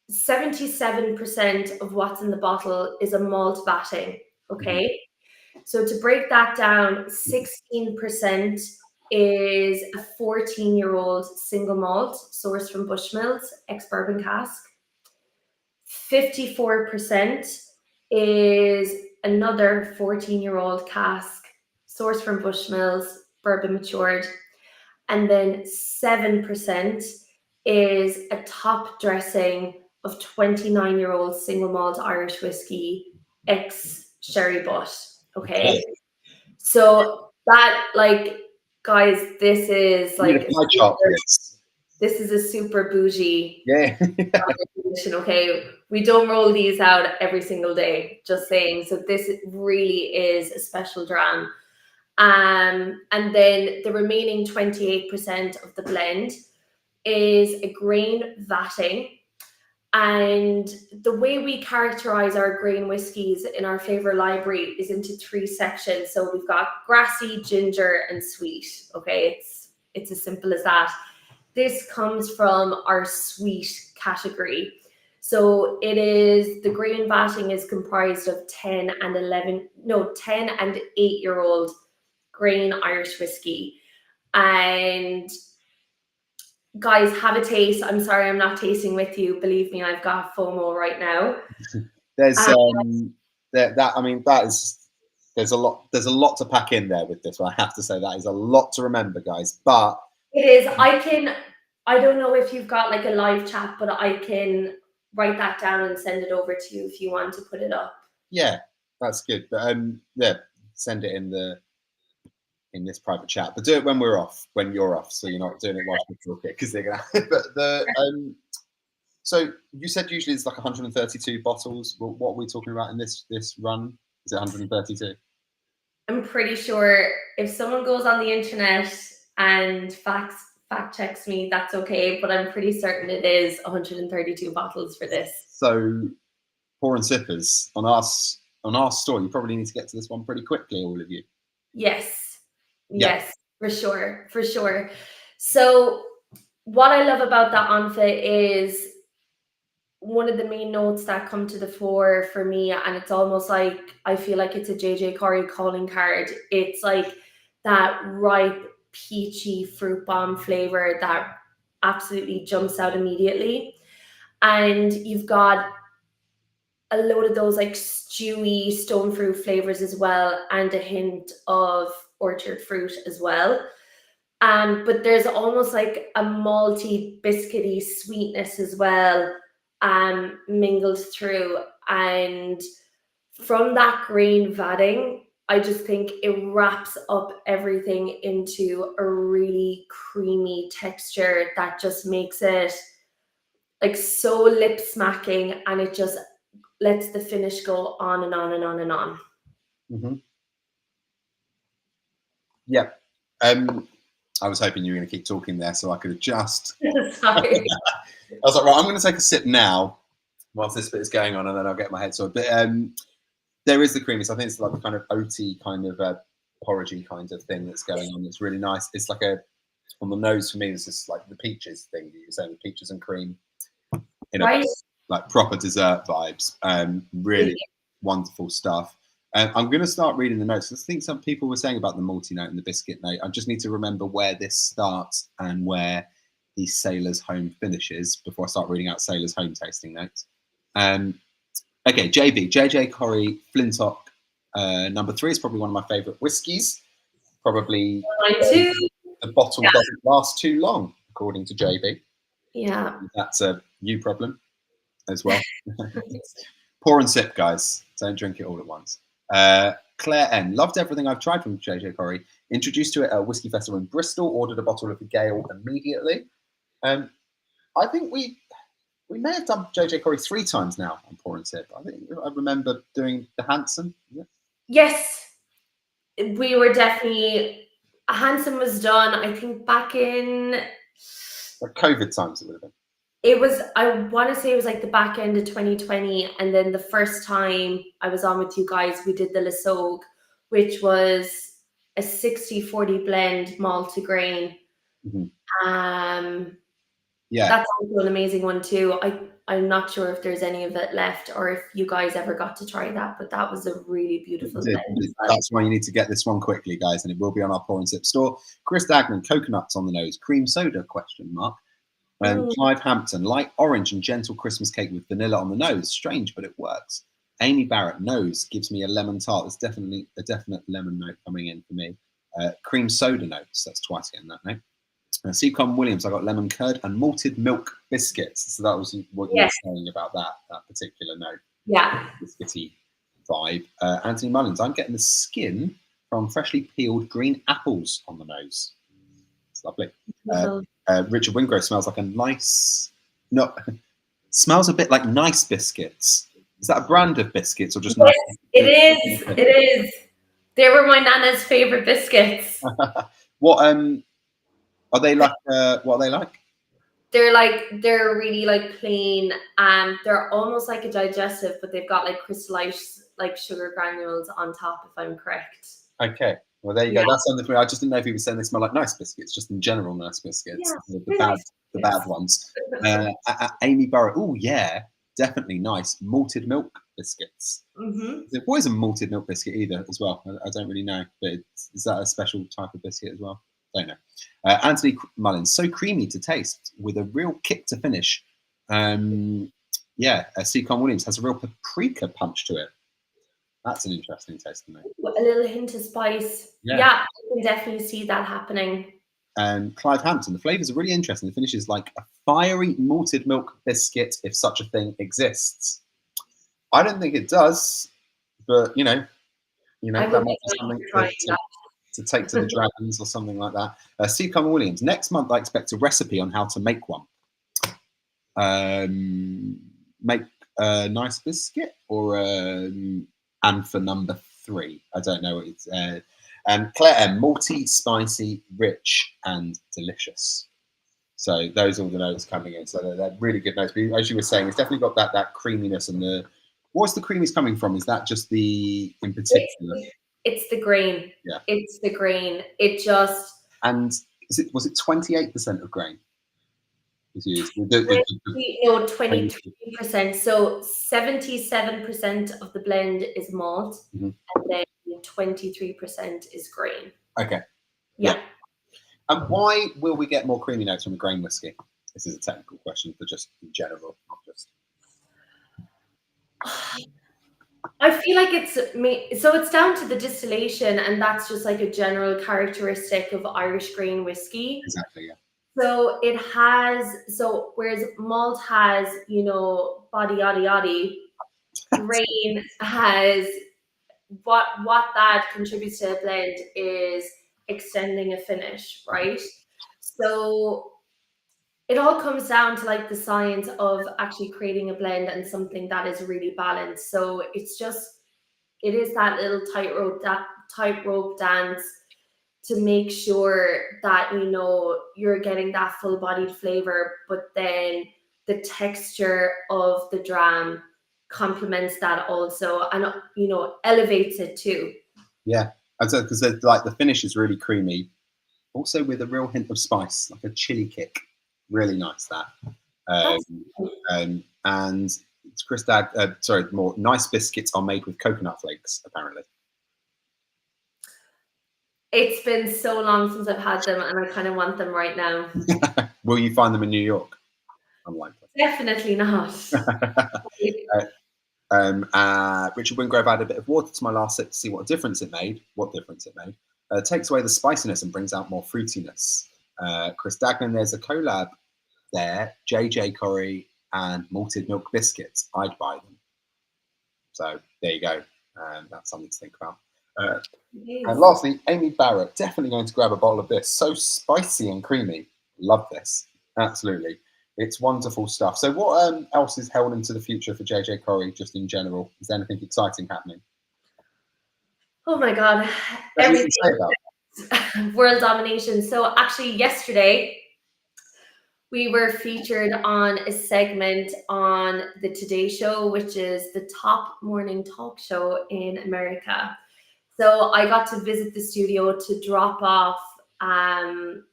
77% of what's in the bottle is a malt vatting. Okay. Mm-hmm. So to break that down, 16% is a 14-year-old single malt sourced from Bushmills, ex-bourbon cask. 54% is another 14-year-old cask sourced from Bushmills, bourbon matured. And then 7% is a top dressing of 29-year-old single malt Irish whiskey, ex-sherry butt. Okay. So that, guys, this is this is a super bougie. Yeah. Okay. We don't roll these out every single day, just saying. So this really is a special dram. And then the remaining 28% of the blend is a grain vatting. And the way we characterize our grain whiskies in our flavor library is into 3 sections. So we've got grassy, ginger, and sweet. Okay, it's as simple as that. This comes from our sweet category. So it is, the grain vatting is comprised of 10 and 8-year-old grain Irish whiskey. And guys, have a taste. I'm sorry I'm not tasting with you. Believe me, I've got FOMO right now. There's there's a lot to pack in there with this one. I have to say that is a lot to remember, guys. But it is. I don't know if you've got a live chat, but I can write that down and send it over to you if you want to put it up. Yeah, that's good. But send it in this private chat, but do it when we're off, when you're off, so you're not doing it whilst we're talking, because they're gonna. But so you said usually it's 132 bottles. Well, what are we talking about in this run? Is it 132? I'm pretty sure if someone goes on the internet and fact checks me, that's okay. But I'm pretty certain it is 132 bottles for this. So, pour and sippers on our store, you probably need to get to this one pretty quickly, all of you. Yes. Yes, for sure. So what I love about that Anfa is one of the main notes that come to the fore for me, and it's almost like I feel like it's a JJ Corry calling card. It's like that ripe, peachy fruit bomb flavor that absolutely jumps out immediately. And you've got a load of those like stewy stone fruit flavors as well, and a hint of orchard fruit as well. But there's almost like a malty, biscuity sweetness as well, mingled through. And from that grain vatting, I just think it wraps up everything into a really creamy texture that just makes it like so lip smacking, and it just lets the finish go on and on and on and on. Mm-hmm. Yeah. I was hoping you were going to keep talking there so I could adjust. Sorry. I was like, right, I'm going to take a sip now whilst this bit is going on, and then I'll get my head sorted. But there is the creaminess. I think it's like the kind of oaty kind of porridgey kind of thing that's going on. It's really nice. It's like on the nose for me, it's just like the peaches thing that you were saying, peaches and cream. Right. Like proper dessert vibes. Really wonderful stuff. I'm going to start reading the notes. I think some people were saying about the malty note and the biscuit note. I just need to remember where this starts and where the Sailor's Home finishes before I start reading out Sailor's Home tasting notes. Okay, JJ Corry Flintock. Number 3 is probably one of my favourite whiskies. Probably the bottle doesn't last too long, according to JB. Yeah. That's a you problem as well. Pour and sip, guys. Don't drink it all at once. Claire N. Loved everything I've tried from JJ Corry. Introduced to it at a whiskey festival in Bristol. Ordered a bottle of the Gale immediately. I think we may have done JJ Corry 3 times now on Pour and Sip. I think I remember doing the Hanson. Yes, we were definitely. Hanson was done, I think, back in like COVID times. It would have been. It was, I want to say it was like the back end of 2020. And then the first time I was on with you guys, we did the Le Sogue, which was a 60-40 blend malt to grain. Mm-hmm. That's also an amazing one too. I'm not sure if there's any of it left or if you guys ever got to try that, but that was a really beautiful blend. That's why you need to get this one quickly, guys, and it will be on our Pour and Sip store. Chris Dagnan, coconuts on the nose, cream soda, ? And Clive Hampton, light orange and gentle Christmas cake with vanilla on the nose. Strange, but it works. Amy Barrett, nose, gives me a lemon tart. There's definitely a definite lemon note coming in for me. Cream soda notes, that's twice getting that note. Seacon Williams, I got lemon curd and malted milk biscuits. So that was what you were saying about that particular note. Yeah. Biscuity vibe. Anthony Mullins, I'm getting the skin from freshly peeled green apples on the nose. It's lovely. Richard Wingrove smells like a nice, smells a bit like Nice Biscuits. Is that a brand of biscuits or just? Yes, it is. It is. They were my nana's favorite biscuits. What are they like? What are they like? They're really like plain. They're almost like a digestive, but they've got like crystallized like sugar granules on top. If I'm correct. Okay. Well, there you go. That's something for me. I just didn't know if he was saying they smell like Nice Biscuits, just in general Nice Biscuits, the bad ones. Amy Burrow. Oh yeah, definitely nice malted milk biscuits. Mm-hmm. There always a malted milk biscuit either as well. I don't really know, but is that a special type of biscuit as well? Don't know. Anthony Mullins, so creamy to taste with a real kick to finish. Seacon Williams has a real paprika punch to it. That's an interesting taste to me. A little hint of spice. Yeah, I can definitely see that happening. Clive Hampton, the flavours are really interesting. The finish is like a fiery malted milk biscuit, if such a thing exists. I don't think it does, but you know, that might be something to take to the dragons or something like that. Seacon Williams, next month I expect a recipe on how to make one. Make a nice biscuit or Anfa number 3. I don't know what it's. Claire M, malty, spicy, rich, and delicious. So those are all the notes coming in. So they're really good notes. But as you were saying, it's definitely got that creaminess and the. What's the creaminess coming from? Is that just the in particular? It's the grain. Yeah. It's the grain. It just. And was it 28% of grain? is used? No, 23%. So 77% of the blend is malt, and then 23% is grain. Okay. Yeah. And why will we get more creamy notes from a grain whiskey? This is a technical question, but just in general, not just. I feel like it's down to the distillation, and that's just like a general characteristic of Irish grain whiskey. Exactly, yeah. So whereas malt has, body yaddy yaddy, grain has what that contributes to a blend is extending a finish, right? So it all comes down to like the science of actually creating a blend and something that is really balanced. So it is that little tightrope dance to make sure that you're getting that full-bodied flavor, but then the texture of the dram complements that also, and elevates it too. Yeah, because like the finish is really creamy, also with a real hint of spice, like a chili kick. Really nice that. And Chris more nice biscuits are made with coconut flakes, apparently. It's been so long since I've had them, and I kind of want them right now. Will you find them in New York? Unlikely. Definitely not. Richard Wingrove added a bit of water to my last sip to see what difference it made. Takes away the spiciness and brings out more fruitiness. Chris Dagnan, there's a collab there. JJ Corry and malted milk biscuits. I'd buy them. So there you go. That's something to think about. And lastly, Amy Barrett, definitely going to grab a bottle of this. So spicy and creamy. Love this. Absolutely. It's wonderful stuff. So what else is held into the future for JJ Corry, just in general? Is there anything exciting happening? Oh my God. Everything. World domination. So actually yesterday, we were featured on a segment on the Today Show, which is the top morning talk show in America. So I got to visit the studio to drop off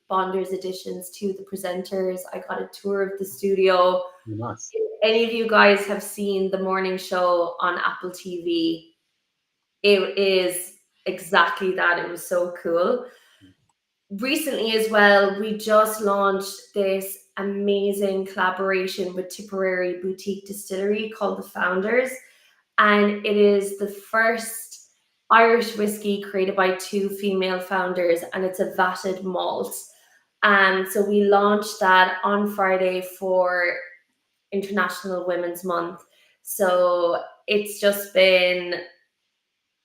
Bonders editions to the presenters. I got a tour of the studio. Nice. If any of you guys have seen the morning show on Apple TV, it is exactly that. It was so cool. Recently as well, we just launched this amazing collaboration with Tipperary boutique distillery called The Founders, and it is the first Irish whiskey created by 2 female founders, and it's a vatted malt. So we launched that on Friday for International Women's Month. So it's just been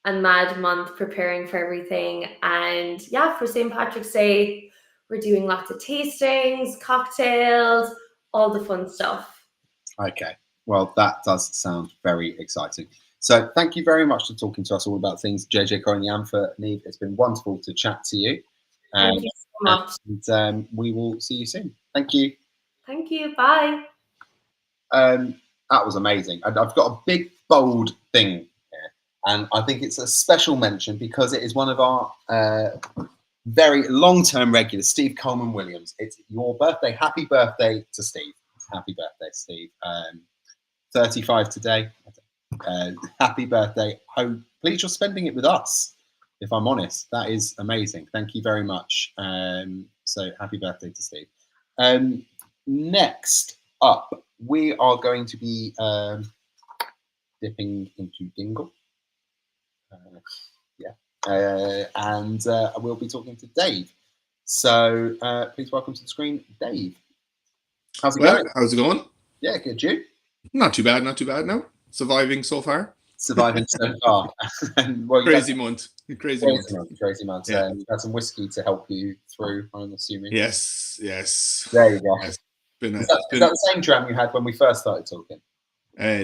a mad month preparing for everything. And yeah, for St. Patrick's Day, we're doing lots of tastings, cocktails, all the fun stuff. Okay. Well, that does sound very exciting. So thank you very much for talking to us all about things. JJ Corry and the Anfa. Neve, it's been wonderful to chat to you. Thank you so much. And we will see you soon. Thank you. Thank you. Bye. That was amazing. I've got a big, bold thing here. And I think it's a special mention because it is one of our very long-term regulars, Steve Coleman Williams. It's your birthday. Happy birthday to Steve. Happy birthday, Steve. 35 today. Happy birthday. Please, you're spending it with us, if I'm honest. That is amazing. Thank you very much. So happy birthday to Steve. Next up, we are going to be dipping into Dingle. And we'll be talking to Dave. So please welcome to the screen, Dave. How's it going? How's it going? Yeah, good. You? Not too bad now. Surviving so far. Surviving so far. And, well, crazy month. Crazy month. Yeah. You've had some whiskey to help you through, I'm assuming. Yes. There you go. Yes. Is that the same dram you had when we first started talking?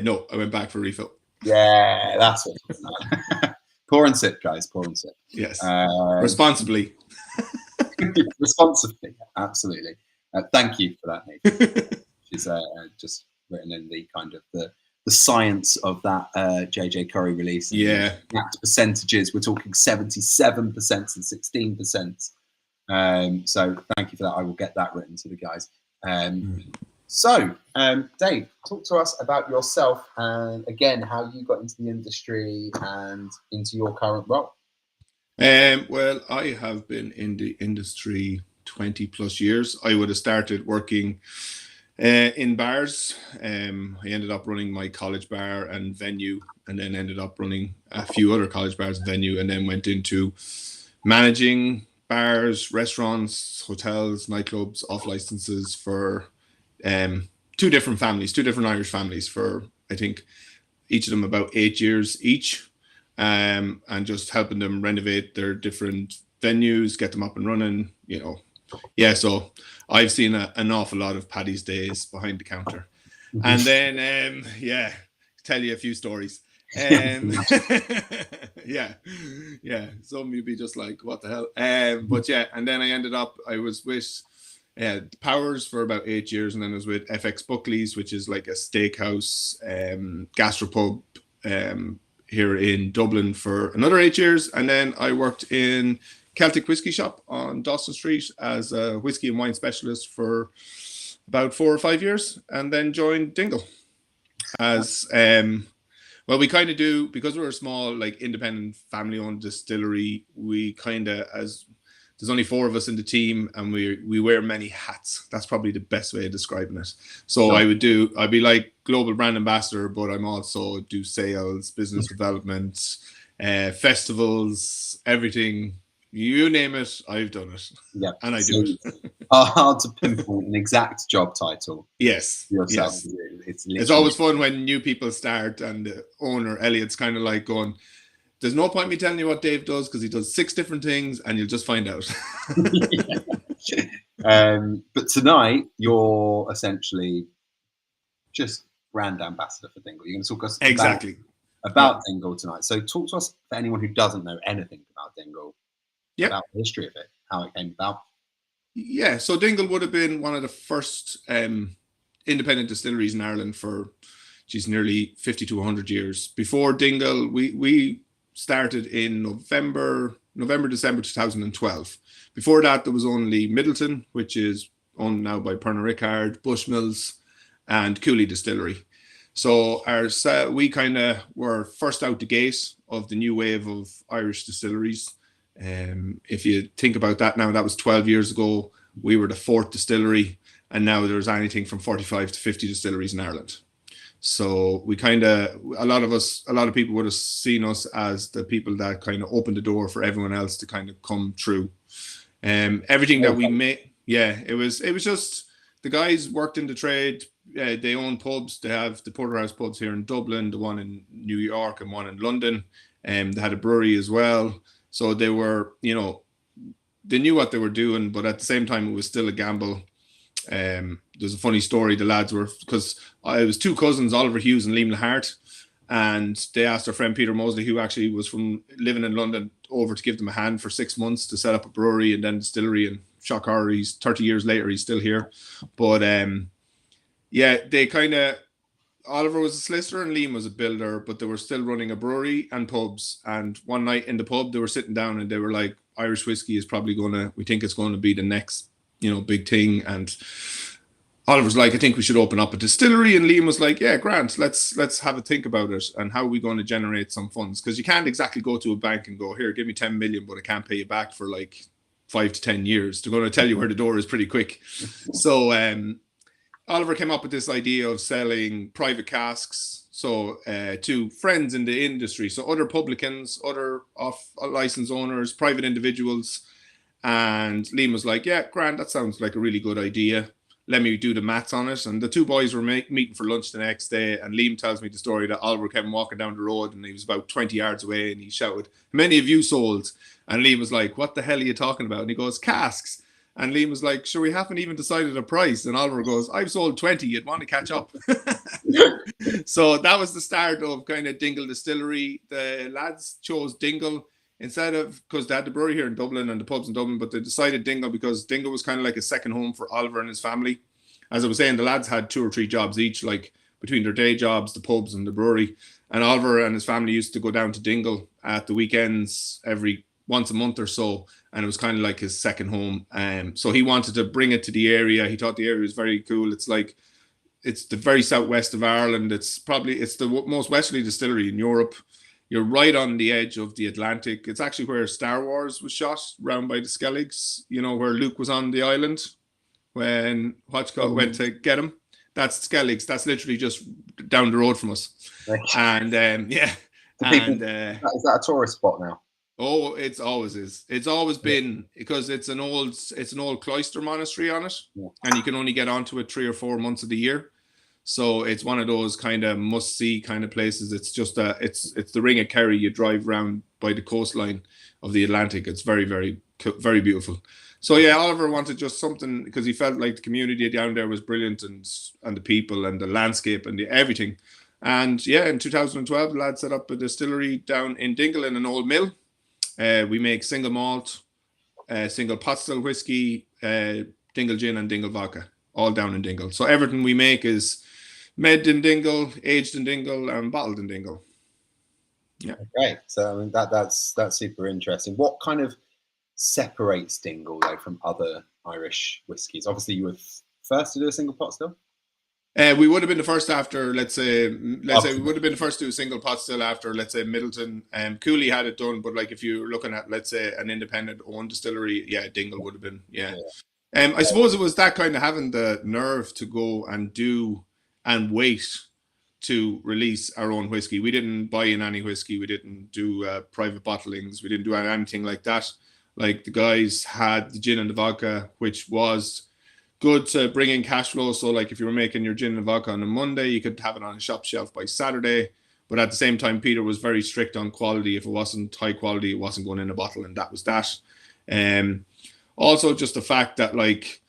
No, I went back for refill. Yeah, that's what it's about. Pour and sip, guys. Pour and sip. Yes. Responsibly. Responsibly, absolutely. Thank you for that, Nate. She's just written in the kind of the science of that JJ Corry release. Yeah. Exact percentages. We're talking 77% and 16%. So thank you for that. I will get that written to the guys. So, Dave, talk to us about yourself and again how you got into the industry and into your current role. Well, I have been in the industry 20 plus years. I would have started working in bars. I ended up running my college bar and venue, and then ended up running a few other college bars and venue, and then went into managing bars, restaurants, hotels, nightclubs, off licenses for two different Irish families for, I think, each of them about 8 years each, and just helping them renovate their different venues, get them up and running, you know. Yeah, so I've seen an awful lot of Paddy's days behind the counter. And then, tell you a few stories. Yeah, some you'd be just like, what the hell? But yeah, and then I was with Powers for about 8 years, and then I was with FX Buckley's, which is like a steakhouse, gastropub here in Dublin for another 8 years. And then I worked in Celtic Whiskey Shop on Dawson Street as a whiskey and wine specialist for about 4 or 5 years, and then joined Dingle as well. We kind of do, because we're a small, like, independent family-owned distillery, we kind of, as there's only 4 of us in the team, and we wear many hats. That's probably the best way of describing it. So I'd be like global brand ambassador, but I'm also do sales, business development, festivals, everything. You name it, I've done it. Yeah, and I do it. Hard to pinpoint an exact job title. Yes, yourself. Yes. It's always fun when new people start, and the owner Elliot's kind of like going, "There's no point me telling you what Dave does, because he does 6 different things, and you'll just find out." But tonight you're essentially just brand ambassador for Dingle. You're going to talk us about Dingle tonight. So talk to us, for anyone who doesn't know anything about Dingle. Yep. About the history of it, how it came about. Yeah, so Dingle would have been one of the first independent distilleries in Ireland for, nearly 50 to 100 years. Before Dingle, we started in November, December 2012. Before that, there was only Middleton, which is owned now by Pernod Ricard, Bushmills, and Cooley Distillery. So we kind of were first out the gate of the new wave of Irish distilleries. If you think about that now, that was 12 years ago. We were the 4th distillery, and now there's anything from 45 to 50 distilleries in Ireland. So we kind of, a lot of people would have seen us as the people that kind of opened the door for everyone else to kind of come through. Everything that we made, it was just, the guys worked in the trade. They own pubs. They have the Porterhouse pubs here in Dublin, the one in New York and one in London. They had a brewery as well. So they were, they knew what they were doing, but at the same time, it was still a gamble. There's a funny story. The lads were, because I was 2 cousins, Oliver Hughes and Liam Lahart, and they asked their friend Peter Mosley, who actually was from living in London, over to give them a hand for 6 months to set up a brewery and then distillery. And shock horror, he's 30 years later, he's still here. But they kind of, Oliver was a solicitor and Liam was a builder, but they were still running a brewery and pubs. And one night in the pub, they were sitting down and they were like, Irish whiskey is probably we think it's going to be the next, big thing. And Oliver's like, I think we should open up a distillery. And Liam was like, yeah, Grant, let's have a think about it. And how are we going to generate some funds? Because you can't exactly go to a bank and go, here, give me 10 million, but I can't pay you back for like 5 to 10 years. They're going to tell you where the door is pretty quick. So, Oliver came up with this idea of selling private casks, to friends in the industry, so other publicans, other off-license owners, private individuals. And Liam was like, yeah, Grant, that sounds like a really good idea. Let me do the maths on it. And the 2 boys were meeting for lunch the next day, and Liam tells me the story that Oliver came walking down the road, and he was about 20 yards away, and he shouted, how many have you sold? And Liam was like, what the hell are you talking about? And he goes, casks. And Liam was like, sure, we haven't even decided a price. And Oliver goes, I've sold 20. You'd want to catch up. So that was the start of kind of Dingle Distillery. The lads chose Dingle instead of, because they had the brewery here in Dublin and the pubs in Dublin, but they decided Dingle because Dingle was kind of like a second home for Oliver and his family. As I was saying, the lads had 2 or 3 jobs each, like between their day jobs, the pubs and the brewery. And Oliver and his family used to go down to Dingle at the weekends once a month or so, and it was kind of like his second home. So he wanted to bring it to the area. He thought the area was very cool. It's like it's the very southwest of Ireland. It's the most westerly distillery in Europe. You're right on the edge of the Atlantic. It's actually where Star Wars was shot, round by the Skelligs, you know, where Luke was on the island when went to get him. That's Skelligs. That's literally just down the road from us. And yeah. And is that a tourist spot now? Oh, it's always is. It's always been, because it's an old cloister monastery on it, and you can only get onto it 3 or 4 months of the year. So it's one of those kind of must-see kind of places. It's just it's the Ring of Kerry. You drive around by the coastline of the Atlantic. It's very, very, very beautiful. So yeah, Oliver wanted just something, because he felt like the community down there was brilliant, and the people and the landscape and everything. And yeah, in 2012, the lad set up a distillery down in Dingle in an old mill. We make single malt, single pot still whiskey, Dingle gin and Dingle vodka, all down in Dingle. So everything we make is made in Dingle, aged in Dingle, and bottled in Dingle. Yeah. Okay, so I mean that's super interesting. What kind of separates Dingle though from other Irish whiskies? Obviously, you were first to do a single pot still. We would have been the first after, let's say we would have been the first to do a single pot still after, let's say, Middleton. Cooley had it done, but like if you're looking at, let's say, an independent owned distillery, yeah, Dingle would have been, yeah. I suppose it was that kind of having the nerve to go and do and wait to release our own whiskey. We didn't buy in any whiskey. We didn't do private bottlings. We didn't do anything like that. Like the guys had the gin and the vodka, which was good to bring in cash flow. So like if you were making your gin and vodka on a Monday, you could have it on a shop shelf by Saturday. But at the same time, Peter was very strict on quality. If it wasn't high quality, it wasn't going in a bottle, and that was that. Also, just the fact that like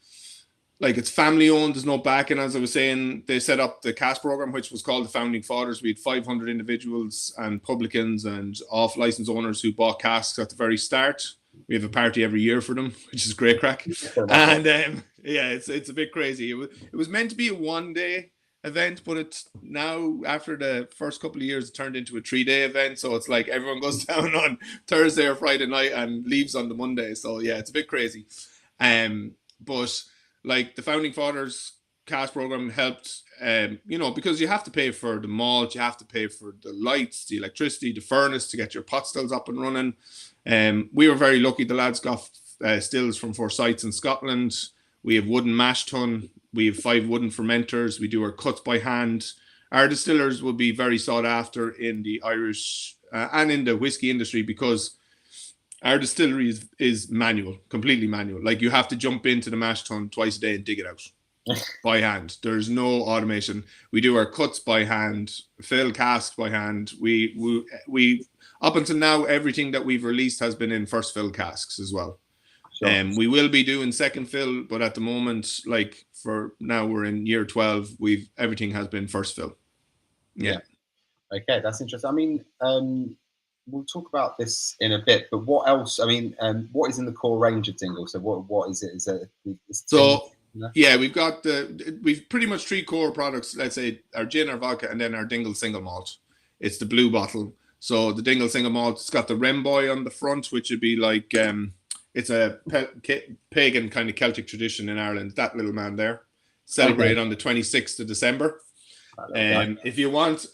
it's family owned, there's no backing. As I was saying, they set up the cask program, which was called the Founding Fathers. We had 500 individuals and publicans and off license owners who bought casks at the very start. We have a party every year for them, which is great crack. And yeah, it's a bit crazy. It was meant to be a 1-day event, but it's now, after the first couple of years, it turned into a 3-day event. So it's like everyone goes down on Thursday or Friday night and leaves on the Monday. So yeah, it's a bit crazy. But like the Founding Fathers cask program helped, because you have to pay for the malt, you have to pay for the lights, the electricity, the furnace to get your pot stills up and running. We were very lucky. The lads got stills from 4 sites in Scotland. We have wooden mash tun. We have 5 wooden fermenters. We do our cuts by hand. Our distillers will be very sought after in the Irish and in the whiskey industry, because our distillery is manual, completely manual. Like you have to jump into the mash tun twice a day and dig it out by hand. There's no automation. We do our cuts by hand, fill casks by hand. We up until now, everything that we've released has been in first fill casks as well. Sure. We will be doing second fill, but at the moment, like for now, we're in year 12. Everything has been first fill. Yeah. Okay, that's interesting. I mean, we'll talk about this in a bit, but what else? I mean, what is in the core range of Dingle? So what is it? Is it? Yeah, we've pretty much 3 core products. Let's say our gin, our vodka, and then our Dingle single malt. It's the blue bottle. So the Dingle single malt, it's got the Remboy on the front, which would be like, it's a pagan kind of Celtic tradition in Ireland. That little man there, celebrate on the 26th of December. If you want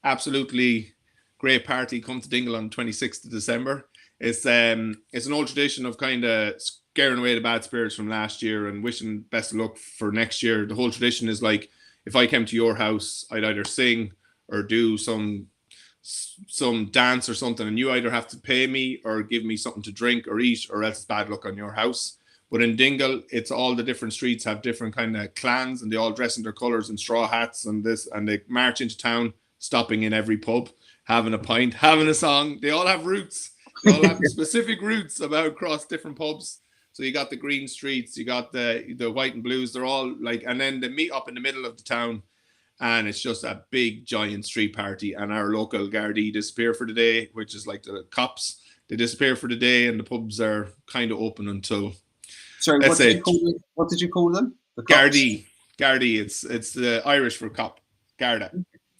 absolutely great party, come to Dingle on the 26th of December. It's an old tradition of kind of scaring away the bad spirits from last year and wishing best of luck for next year. The whole tradition is like, if I came to your house, I'd either sing or do some dance or something, and you either have to pay me or give me something to drink or eat, or else it's bad luck on your house. But in Dingle, it's all the different streets have different kind of clans, and they all dress in their colours and straw hats and this, and they march into town, stopping in every pub, having a pint, having a song. They all have routes. They all have specific routes about across different pubs. So you got the green streets, you got the white and blues. They're all like, and then they meet up in the middle of the town. And it's just a big, giant street party. And our local Gardaí disappear for the day, which is like the cops. They disappear for the day, and the pubs are kind of open until. Sorry, what did you call them? The Gardaí. Gardaí. It's the Irish for cop. Garda.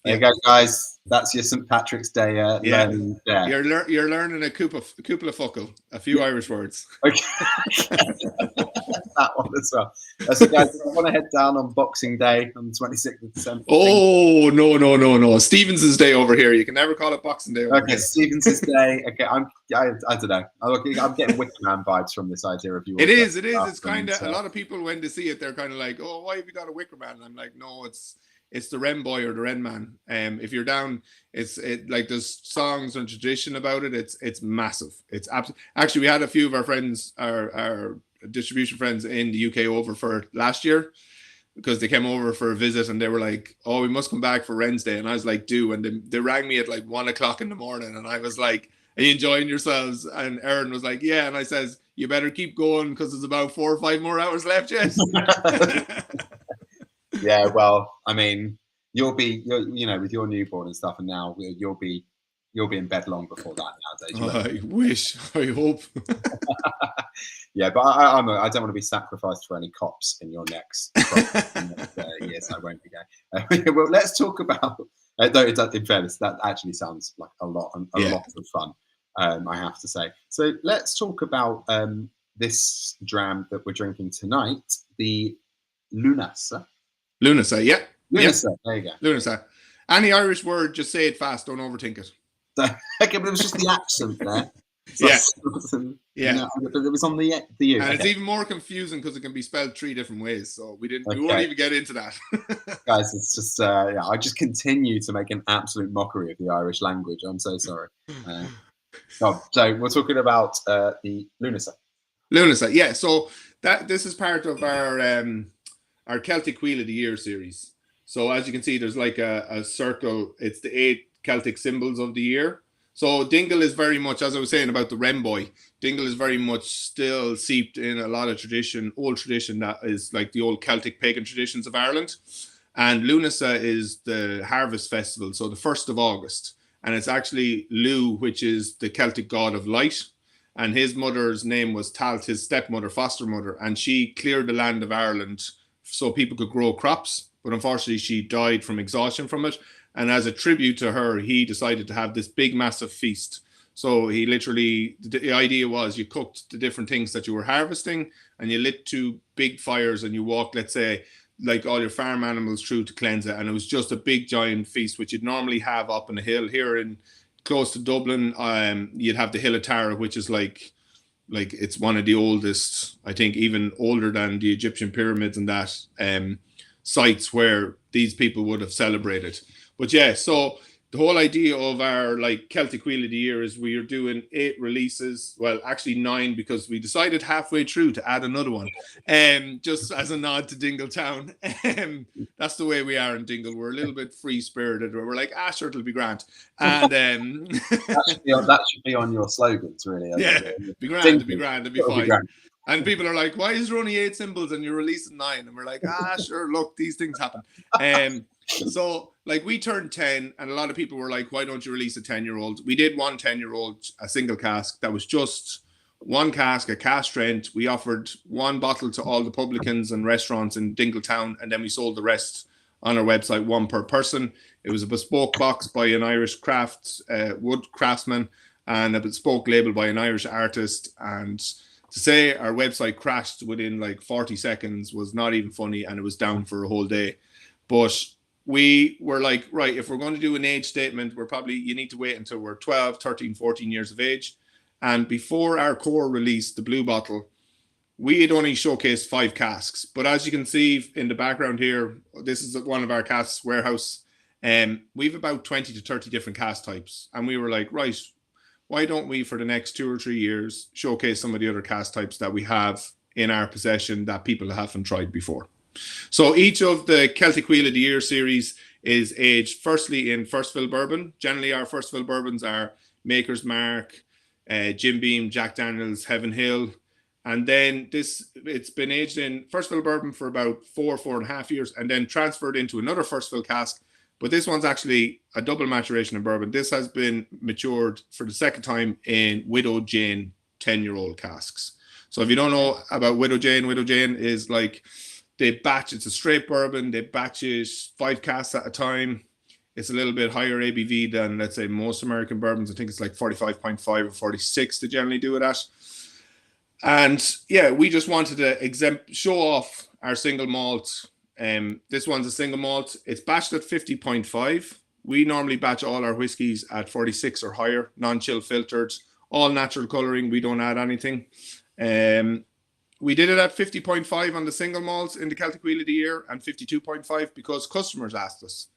There you go, guys. That's your St. Patrick's Day learning there. You're learning a couple of fuckle, a few Irish words. Okay. that one as well. So guys, if you want to head down on Boxing Day on the 26th of December. Oh, no. Stevenson's Day over here. You can never call it Boxing Day over here. Stevenson's Day. Okay, I don't know. I'm getting Wicker Man vibes from this idea of you. It is. It's kind of, a lot of people, when they see it, they're kind of like, oh, why have you got a Wicker Man? And I'm like, no, it's the Wren Boy or the Wren Man. If you're down, it's like there's songs and tradition about it. It's massive. It's absolutely. Actually, we had a few of our friends, our distribution friends in the UK over for last year, because they came over for a visit and they were like, oh, we must come back for Wren's Day. And I was like, do. And they rang me at like 1 o'clock in the morning, and I was like, are you enjoying yourselves? And Aaron was like, yeah. And I says, you better keep going, because there's about 4 or 5 more hours left yet. Yeah, well, I mean, you'll be with your newborn and stuff, and now you'll be in bed long before that nowadays. I wish, I hope. Yeah, but I don't want to be sacrificed for any cops in your next years. I won't be going. Well, let's talk about. In fairness, that actually sounds like a lot of fun. I have to say. So let's talk about this dram that we're drinking tonight, the Lúnasa. Lúnasa, yeah. Lúnasa, there you go. Lúnasa. Any Irish word, just say it fast, don't overthink it. Okay, but it was just the accent there. Yeah. But it was on the U. And it's even more confusing because it can be spelled 3 different ways. So we won't even get into that. Guys, it's just I just continue to make an absolute mockery of the Irish language. I'm so sorry. So we're talking about the Lúnasa. Lúnasa, yeah. So this is part of our Celtic Wheel of the Year series. So as you can see, there's like a circle. It's the 8 Celtic symbols of the year. So Dingle is very much, as I was saying about the Wren Boy, Dingle is very much still seeped in a lot of tradition, old tradition that is like the old Celtic pagan traditions of Ireland. And Lúnasa is the harvest festival, so the 1st of August. And it's actually Lugh, which is the Celtic god of light. And his mother's name was Talt, his stepmother, foster mother. And she cleared the land of Ireland so people could grow crops. But unfortunately, she died from exhaustion from it. And as a tribute to her, he decided to have this big, massive feast. So he literally, the idea was you cooked the different things that you were harvesting, and you lit 2 big fires, and you walked, let's say, like all your farm animals through to cleanse it. And it was just a big, giant feast, which you'd normally have up on the hill. Here in close to Dublin, you'd have the Hill of Tara, which is like it's one of the oldest, I think even older than the Egyptian pyramids and that, sites where these people would have celebrated. But yeah, so the whole idea of our like Celtic Wheel of the Year is we are doing 8 releases. Well, actually 9, because we decided halfway through to add another one, just as a nod to Dingletown. That's the way we are in Dingle. We're a little bit free spirited. We're like, sure, it'll be grand. And that should be on your slogans, really. Yeah, be grand, it'll be grand, it'll be fine. Be grand. And people are like, why is there only 8 symbols and you're releasing 9? And we're like, sure, look, these things happen. So like we turned 10, and a lot of people were like, why don't you release a 10-year-old? We did one 10-year-old, a single cask that was just one cask, a cask strength. We offered 1 bottle to all the publicans and restaurants in Dingletown, and then we sold the rest on our website, 1 per person. It was a bespoke box by an Irish wood craftsman, and a bespoke label by an Irish artist. And to say our website crashed within like 40 seconds was not even funny, and it was down for a whole day. But we were like, right, if we're going to do an age statement, you need to wait until we're 12, 13, 14 years of age. And before our core release, the blue bottle, we had only showcased 5 casks. But as you can see in the background here, this is one of our casks warehouse. We've about 20 to 30 different cask types. And we were like, right, why don't we, for the next 2 or 3 years, showcase some of the other cask types that we have in our possession that people haven't tried before? So each of the Celtic Wheel of the Year series is aged firstly in first fill bourbon. Generally, our first fill bourbons are Maker's Mark, Jim Beam, Jack Daniels, Heaven Hill. And then it's been aged in first fill bourbon for about 4.5 years, and then transferred into another first fill cask. But this one's actually a double maturation of bourbon. This has been matured for the second time in Widow Jane 10-year-old casks. So if you don't know about Widow Jane is like, it's a straight bourbon. They batch it 5 casks at a time. It's a little bit higher ABV than, let's say, most American bourbons. I think it's like 45.5 or 46 they generally do it at. And yeah, we just wanted to show off our single malt. This one's a single malt. It's batched at 50.5. We normally batch all our whiskies at 46 or higher, non-chill filtered, all natural coloring. We don't add anything. We did it at 50.5 on the single malts in the Celtic Wheel of the Year and 52.5 because customers asked us.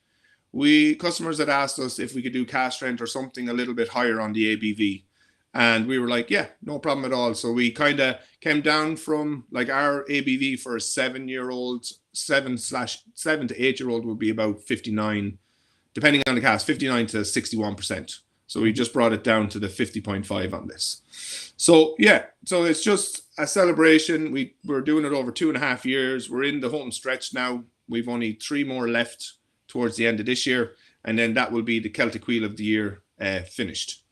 Customers had asked us if we could do cask strength or something a little bit higher on the ABV. And we were like, yeah, no problem at all. So we kind of came down from like our ABV for a 7-year-old, 7 to 8-year-old would be about 59, depending on the cask, 59 to 61%. So we just brought it down to the 50.5 on this. So yeah, so it's just a celebration. We're doing it over 2.5 years. We're in the home stretch now. We've only 3 more left towards the end of this year. And then that will be the Celtic Wheel of the Year finished.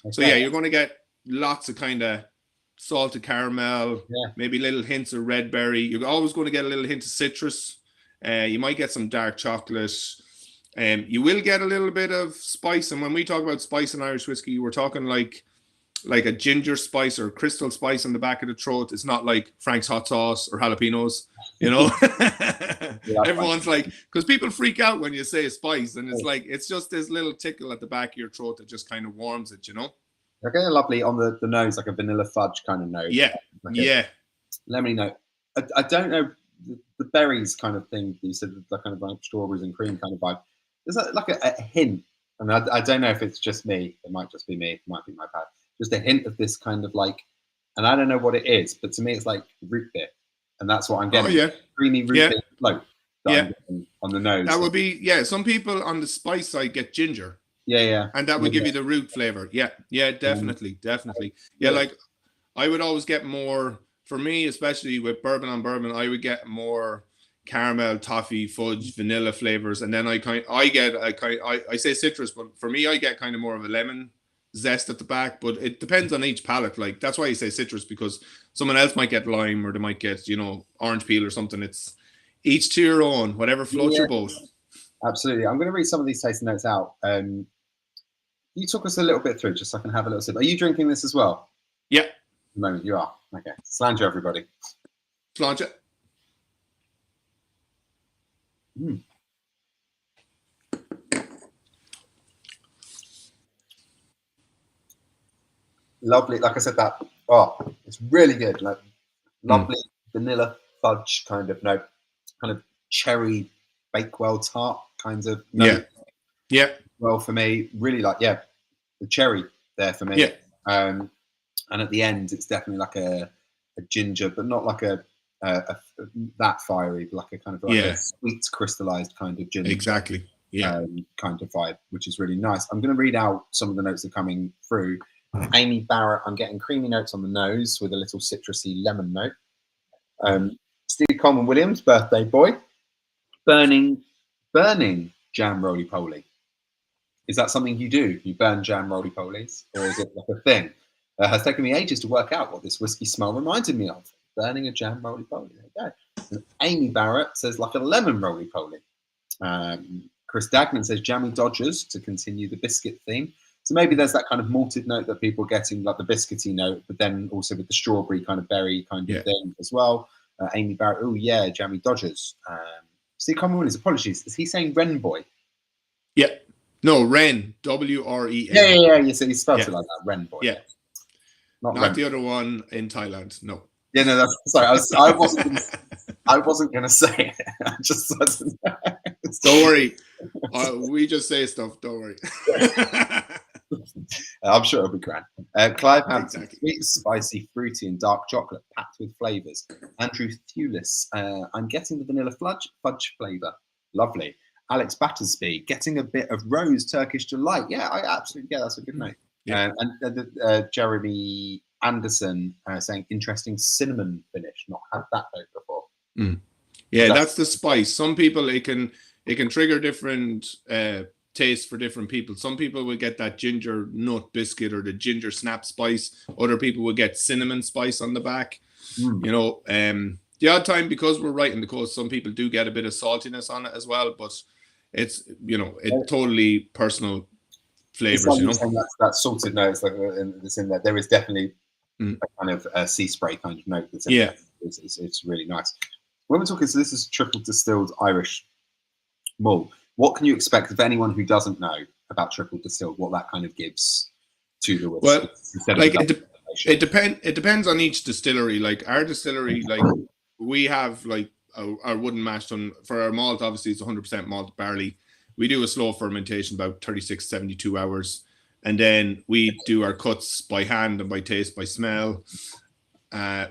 Okay. So yeah, you're going to get lots of kind of salted caramel, maybe little hints of red berry. You're always going to get a little hint of citrus. You might get some dark chocolate. You will get a little bit of spice. And when we talk about spice in Irish whiskey, we're talking like a ginger spice or crystal spice on the back of the throat. It's not like Frank's hot sauce or jalapenos, you know. Everyone's like, because people freak out when you say spice, and it's like it's just this little tickle at the back of your throat that just kind of warms it, you know. They're kind of lovely on the nose, like a vanilla fudge kind of note. Yeah, like lemony note. I don't know the berries kind of thing. You said the kind of like strawberries and cream kind of vibe. There's like a hint, and I don't know if it's just me. It might just be me. It might be my pad. Just a hint of this kind of like, and I don't know what it is, but to me it's like root beer, and that's what I'm getting. Oh yeah, creamy root beer float. On the nose. That would be Some people on the spice side get ginger. Yeah. And that would give you the root flavor. Yeah, definitely. Yeah, like I would always get more. For me, especially with bourbon on bourbon, I would get more caramel, toffee, fudge, vanilla flavors, and then I say citrus, but for me, I get kind of more of a lemon zest at the back, but it depends on each palate. Like that's why you say citrus, because someone else might get lime or they might get orange peel or something. It's each to your own, whatever floats your boat. Absolutely. I'm going to read some of these tasting notes out. You talk us a little bit through just so I can have a little sip. Are you drinking this as well? Yeah. At the moment you are. Okay. Sláinte, everybody. Sláinte. Lovely. Like I said, it's really good. Like lovely vanilla fudge kind of note, kind of cherry Bakewell tart kinds of note. Yeah. Well, for me, really like the cherry there for me. Yeah. And at the end, it's definitely like a ginger, but not like a that fiery, but like a kind of like a sweet crystallized kind of ginger. Exactly. Yeah. Kind of vibe, which is really nice. I'm going to read out some of the notes that are coming through. Amy Barrett, I'm getting creamy notes on the nose with a little citrusy lemon note. Steve Coleman Williams, birthday boy. Burning jam roly-poly. Is that something you do? You burn jam roly-polies? Or is it like a thing? Has taken me ages to work out what this whiskey smell reminded me of. Burning a jam roly-poly. There you go. And Amy Barrett says like a lemon roly-poly. Chris Dagnan says jammy Dodgers to continue the biscuit theme. So maybe there's that kind of malted note that people are getting, like the biscuity note, but then also with the strawberry kind of berry kind of thing as well. Amy Barrett, jammy Dodgers. Steve Common, apologies. Is he saying Ren Boy? Yeah. No, Ren. W-R-E-N. Yeah. He spelled it like that. Ren Boy. Yeah. Not the other one in Thailand. No. Yeah, no, that's sorry. I wasn't going to say it. I just wasn't. Don't worry. We just say stuff. Don't worry. I'm sure it'll be grand. Clive Hampton, sweet, spicy, fruity, and dark chocolate packed with flavors. Andrew Thewlis, I'm getting the vanilla fudge flavor. Lovely. Alex Battersby, getting a bit of rose Turkish delight. Yeah, I absolutely get that's a good note. Yeah. And Jeremy Anderson saying interesting cinnamon finish. Not had that note before. Yeah, that's the spice. Some people it can trigger different taste for different people. Some people will get that ginger nut biscuit or the ginger snap spice. Other people will get cinnamon spice on the back. The odd time, because we're right in the coast, some people do get a bit of saltiness on it as well, but it's it's totally personal flavors. That salted notes that's in there. There is definitely a kind of sea spray kind of note. That's it's really nice. When we're talking, so this is triple distilled Irish malt. What can you expect of anyone who doesn't know about triple distilled? What that kind of gives to the whiskey? Well, like it depends on each distillery. Like our distillery, like we have like our wooden mash done for our malt. Obviously, it's 100% malt barley. We do a slow fermentation, about 36, 72 hours. And then we do our cuts by hand and by taste, by smell.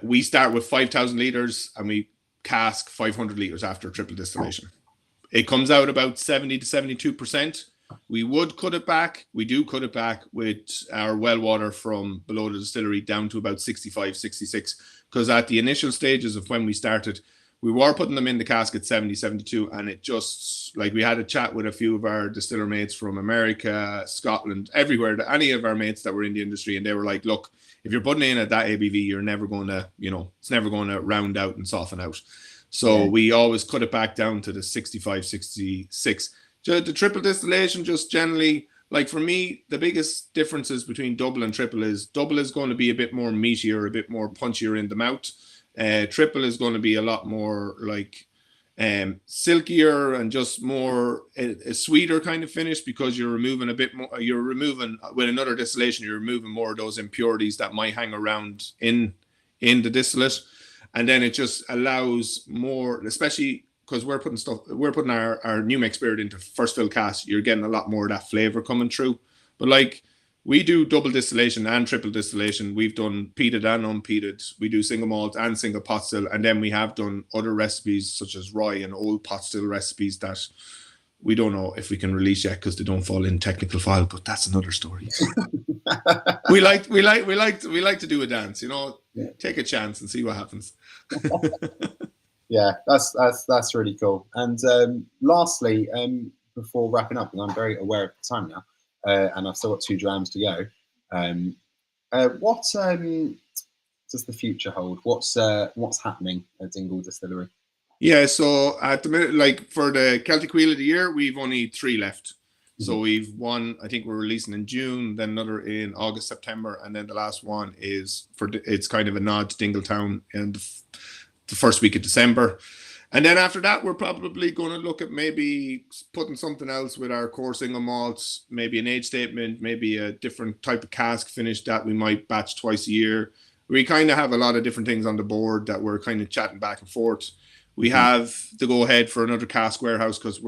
We start with 5,000 litres and we cask 500 litres after triple distillation. It comes out about 70 to 72%. We would cut it back. We do cut it back with our well water from below the distillery down to about 65, 66. Because at the initial stages of when we started, we were putting them in the cask at 70, 72. And it just, like we had a chat with a few of our distiller mates from America, Scotland, everywhere, any of our mates that were in the industry. And they were like, look, if you're putting it in at that ABV, you're never going to, it's never going to round out and soften out. So we always cut it back down to the 65, 66. The triple distillation, just generally, like for me, the biggest differences between double and triple is going to be a bit more meatier, a bit more punchier in the mouth. Triple is going to be a lot more like silkier and just more a sweeter kind of finish, because you're removing a bit more. You're removing with another distillation, you're removing more of those impurities that might hang around in the distillate, and then it just allows more, especially because we're putting our new mix spirit into first fill cask. You're getting a lot more of that flavor coming through. But like we do double distillation and triple distillation. We've done peated and unpeated. We do single malt and single pot still. And then we have done other recipes such as rye and old pot still recipes that we don't know if we can release yet because they don't fall in technical file, but that's another story. we like to do a dance, take a chance and see what happens. Yeah, that's really cool. And lastly, before wrapping up, and I'm very aware of the time now, and I've still got 2 drams to go. What does the future hold? What's happening at Dingle Distillery? Yeah, so at the minute, like for the Celtic Wheel of the Year, we've only 3 left. So we've one, I think we're releasing in June, then another in August, September, and then the last one is it's kind of a nod to Dingletown in the first week of December. And then after that, we're probably going to look at maybe putting something else with our core single malts, maybe an age statement, maybe a different type of cask finish that we might batch twice a year. We kind of have a lot of different things on the board that we're kind of chatting back and forth. We have to go ahead for another cask warehouse because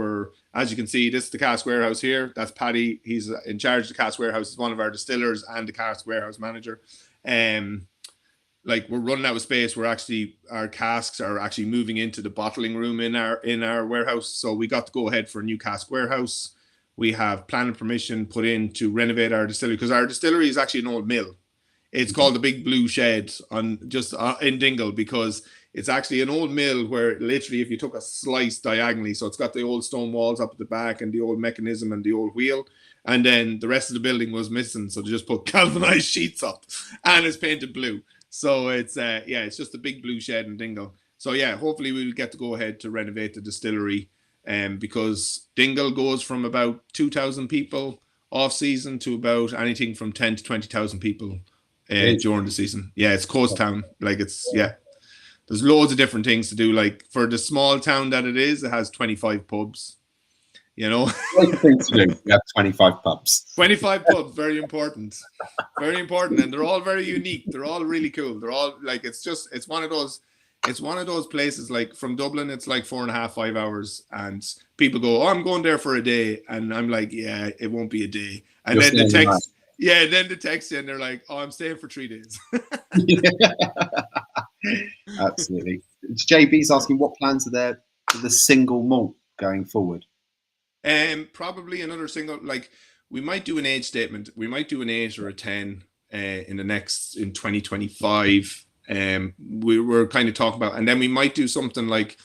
as you can see, this is the cask warehouse here. That's Paddy. He's in charge of the cask warehouse. He's one of our distillers and the cask warehouse manager. Like we're running out of space. Our casks are actually moving into the bottling room in our warehouse. So we got to go ahead for a new cask warehouse. We have planning permission put in to renovate our distillery because our distillery is actually an old mill. It's called the Big Blue Shed in Dingle because it's actually an old mill where literally if you took a slice diagonally, so it's got the old stone walls up at the back and the old mechanism and the old wheel. And then the rest of the building was missing. So they just put galvanized sheets up and it's painted blue. So it's just a Big Blue Shed in Dingle. So yeah, hopefully we'll get to go ahead to renovate the distillery because Dingle goes from about 2,000 people off season to about anything from 10 to 20,000 people during the season. Yeah, it's coast town. Like there's loads of different things to do. Like for the small town that it is, it has 25 pubs. Great thing to do. We have 25 pubs. 25 pubs, very important. Very important. And they're all very unique. They're all really cool. They're all like, it's one of those places like from Dublin, it's like 4.5, 5 hours. And people go, oh, I'm going there for a day. And I'm like, yeah, it won't be a day. And then the text you and they're like, oh, I'm staying for 3 days. Absolutely. JB's asking what plans are there for the single malt going forward? Probably another single, like we might do an age statement. We might do an 8 or a 10 in 2025. We were kind of talking about, and then we might do something like,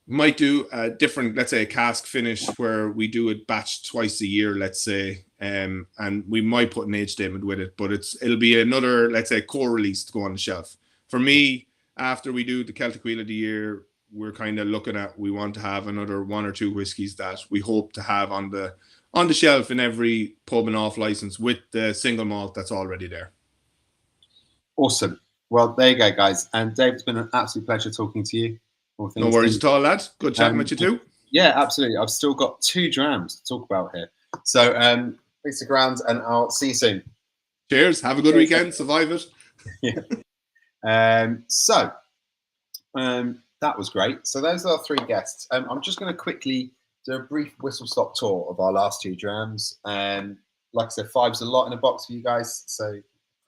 might do a different, let's say a cask finish where we do it batch twice a year, let's say, and we might put an age statement with it, but it'll be another, let's say, core release to go on the shelf. For me, after we do the Celtic Wheel of the Year, we're kind of looking at, we want to have another 1 or 2 whiskies that we hope to have on the shelf in every pub and off license with the single malt that's already there. Awesome. Well, there you go, guys. And Dave, it's been an absolute pleasure talking to you. No worries at all, lad. Good chatting with you too. Yeah, absolutely. I've still got 2 drams to talk about here. So please stick around and I'll see you soon. Cheers. Have a good weekend. Survive it. Yeah. That was great. So those are our 3 guests. I'm just going to quickly do a brief whistle-stop tour of our last 2 drams. Like I said, 5's a lot in a box for you guys. So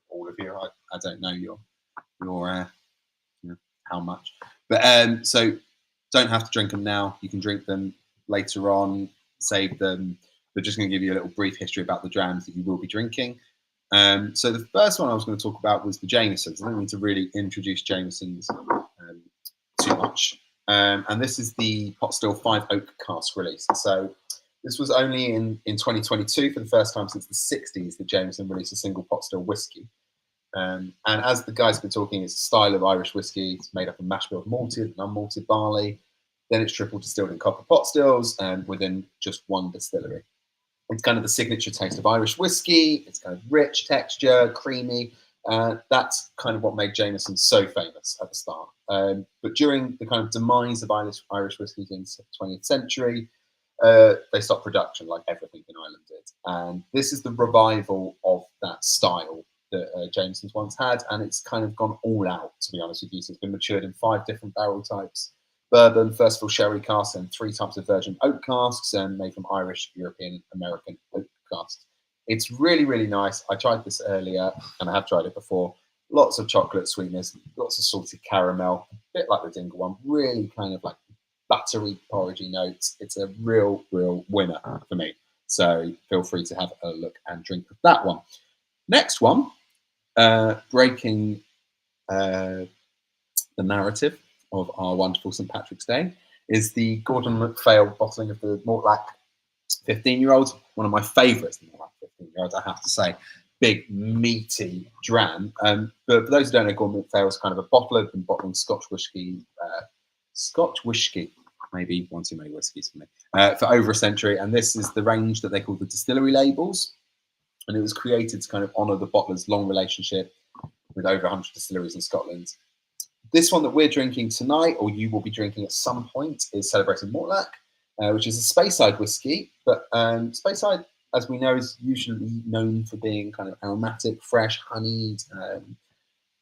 all of you, I don't know your how much, but so don't have to drink them now. You can drink them later on, save them. We're just going to give you a little brief history about the drams that you will be drinking. So the first one I was going to talk about was the Jamesons. I don't need to really introduce Jamesons too much. And this is the Pot Still 5 Oak Cask release. So this was only in 2022, for the first time since the 60s, that Jameson released a single pot still whiskey. And as the guys have been talking, it's a style of Irish whiskey. It's made up of mash bill malted and unmalted barley. Then it's triple distilled in copper pot stills and within just one distillery. It's kind of the signature taste of Irish whiskey. It's kind of rich texture, creamy. That's kind of what made Jameson so famous at the start. But during the kind of demise of Irish whiskies in the 20th century, they stopped production like everything in Ireland did. And this is the revival of that style that Jameson's once had. And it's kind of gone all out, to be honest with you. So it's been matured in 5 different barrel types. Bourbon, first of all, sherry casks, and 3 types of virgin oak casks, and made from Irish, European, and American oak casks. It's really, really nice. I tried this earlier, and I have tried it before. Lots of chocolate sweetness, lots of salted caramel, a bit like the Dingle one. Really kind of like buttery, porridgey notes. It's a real, real winner for me. So feel free to have a look and drink of that one. Next one, breaking the narrative of our wonderful St. Patrick's Day, is the Gordon MacPhail bottling of the Mortlach 15-year-old. One of my favourites, the Mortlach 15-year-old, I have to say. Big, meaty dram. But for those who don't know, Gordon MacPhail is kind of a bottler, been bottling Scotch whiskey, maybe one too many whiskies for me, for over a century. And this is the range that they call the distillery labels. And it was created to kind of honour the bottler's long relationship with over 100 distilleries in Scotland. This one that we're drinking tonight, or you will be drinking at some point, is Celebrating Mortlach, which is a Speyside whiskey. But Speyside, as we know, is usually known for being kind of aromatic, fresh, honeyed.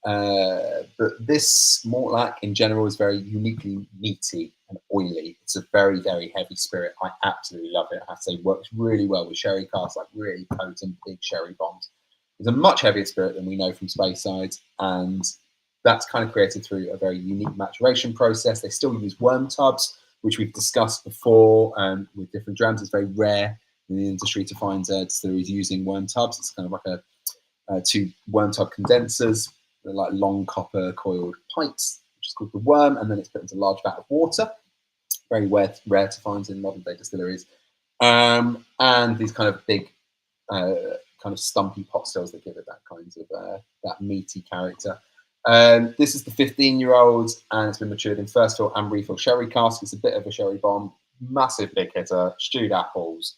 But this Mortlach in general is very uniquely meaty and oily. It's a very, very heavy spirit. I absolutely love it. I have to say, it works really well with sherry casks, like really potent, big sherry bombs. It's a much heavier spirit than we know from Speyside, and that's kind of created through a very unique maturation process. They still use worm tubs, which we've discussed before with different drams. It's very rare in the industry to find distilleries using worm tubs. It's kind of like 2 worm tub condensers. They're like long copper coiled pipes, which is called the worm, and then it's put into a large vat of water. Very rare to find in modern day distilleries. And these kind of big, kind of stumpy pot stills that give it that kind of that meaty character. This is the 15-year-old, and it's been matured in first fill and refill sherry cask. It's a bit of a sherry bomb, massive big hitter, stewed apples,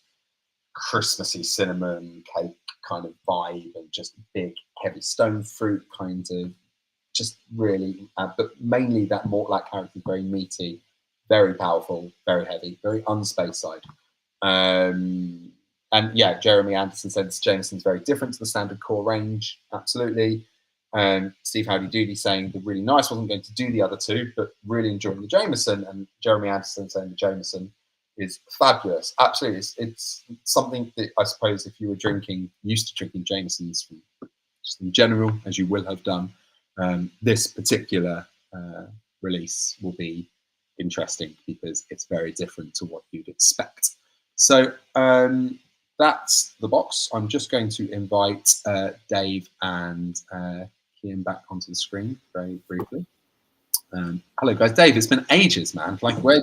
Christmassy cinnamon cake kind of vibe, and just big heavy stone fruit kind of, just really, but mainly that Mortlach character is very meaty, very powerful, very heavy, very un-Speyside. And yeah, Jeremy Anderson said Jameson's very different to the standard core range. Absolutely. Steve Howdy Doody saying the really nice wasn't going to do the other 2, but really enjoying the Jameson. And Jeremy Anderson saying the Jameson is fabulous. Absolutely. It's something that I suppose if you were used to drinking Jamesons from just in general, as you will have done, this particular release will be interesting because it's very different to what you'd expect. So that's the box. I'm just going to invite Dave and Kian back onto the screen very briefly. Hello, guys. Dave, it's been ages, man. Like, where?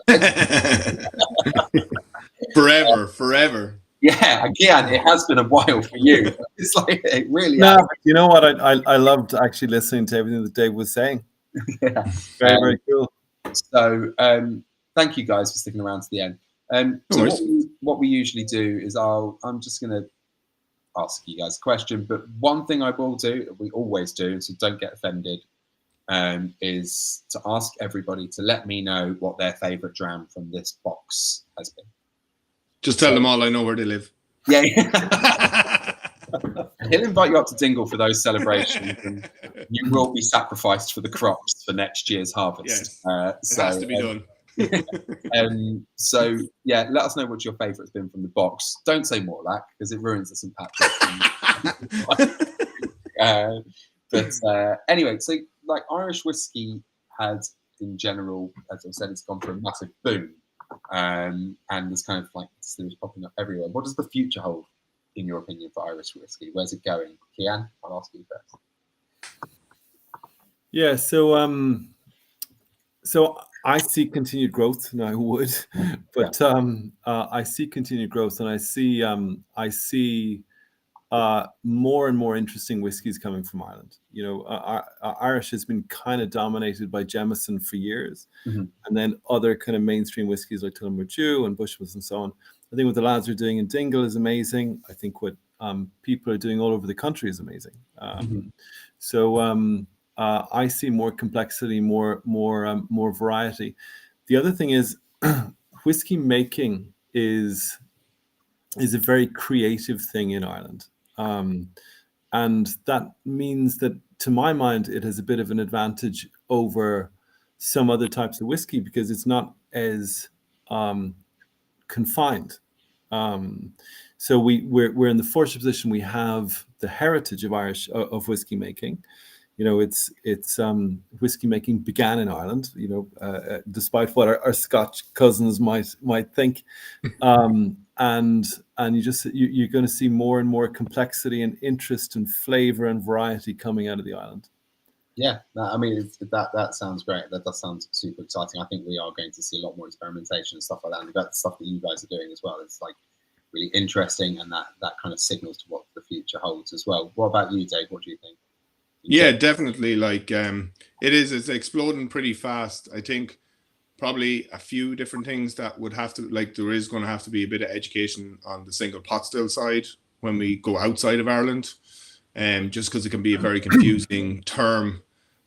Forever. Yeah, again, it has been a while for you. It's like it really. No, but you know what? I loved actually listening to everything that Dave was saying. Yeah, very cool. So, thank you guys for sticking around to the end. So what we usually do is I'm just going to ask you guys a question. But one thing I will do, we always do, so don't get offended, is to ask everybody to let me know what their favourite dram from this box has been. Just tell them all I know where they live. Yeah. He'll invite you up to Dingle for those celebrations, and you will be sacrificed for the crops for next year's harvest. Yes, it has to be done. So yeah, let us know what your favourite's been from the box. Don't say Mortlach because it ruins the St. Patrick's. But anyway, so like Irish whiskey has in general, as I said, it's gone for a massive boom, and there's kind of like distilleries popping up everywhere. What does the future hold, in your opinion, for Irish whiskey? Where's it going? Kian, I'll ask you first. Yeah, so I see continued growth. No, I would, but I see continued growth, and I see more and more interesting whiskies coming from Ireland. You know, Irish has been kind of dominated by Jameson for years, and then other kind of mainstream whiskies like Tullamore and Bushmills and so on. I think what the lads are doing in Dingle is amazing. I think what people are doing all over the country is amazing. So I see more complexity, more variety. The other thing is, whiskey making is a very creative thing in Ireland, and that means that, to my mind, it has a bit of an advantage over some other types of whiskey because it's not as confined. So we're in the fortunate position we have the heritage of Irish of whiskey making. You know, it's whiskey making began in Ireland. You know, despite what our Scotch cousins might think, and you're going to see more and more complexity and interest and flavor and variety coming out of the island. Yeah, I mean that sounds great. That does sound super exciting. I think we are going to see a lot more experimentation and stuff like that. And that stuff that you guys are doing as well. It's like really interesting, and that kind of signals to what the future holds as well. What about you, Dave? What do you think? Yeah, definitely. Like it's exploding pretty fast. I think probably a few different things that would have to, like, there is going to have to be a bit of education on the single pot still side when we go outside of Ireland, just because it can be a very confusing term.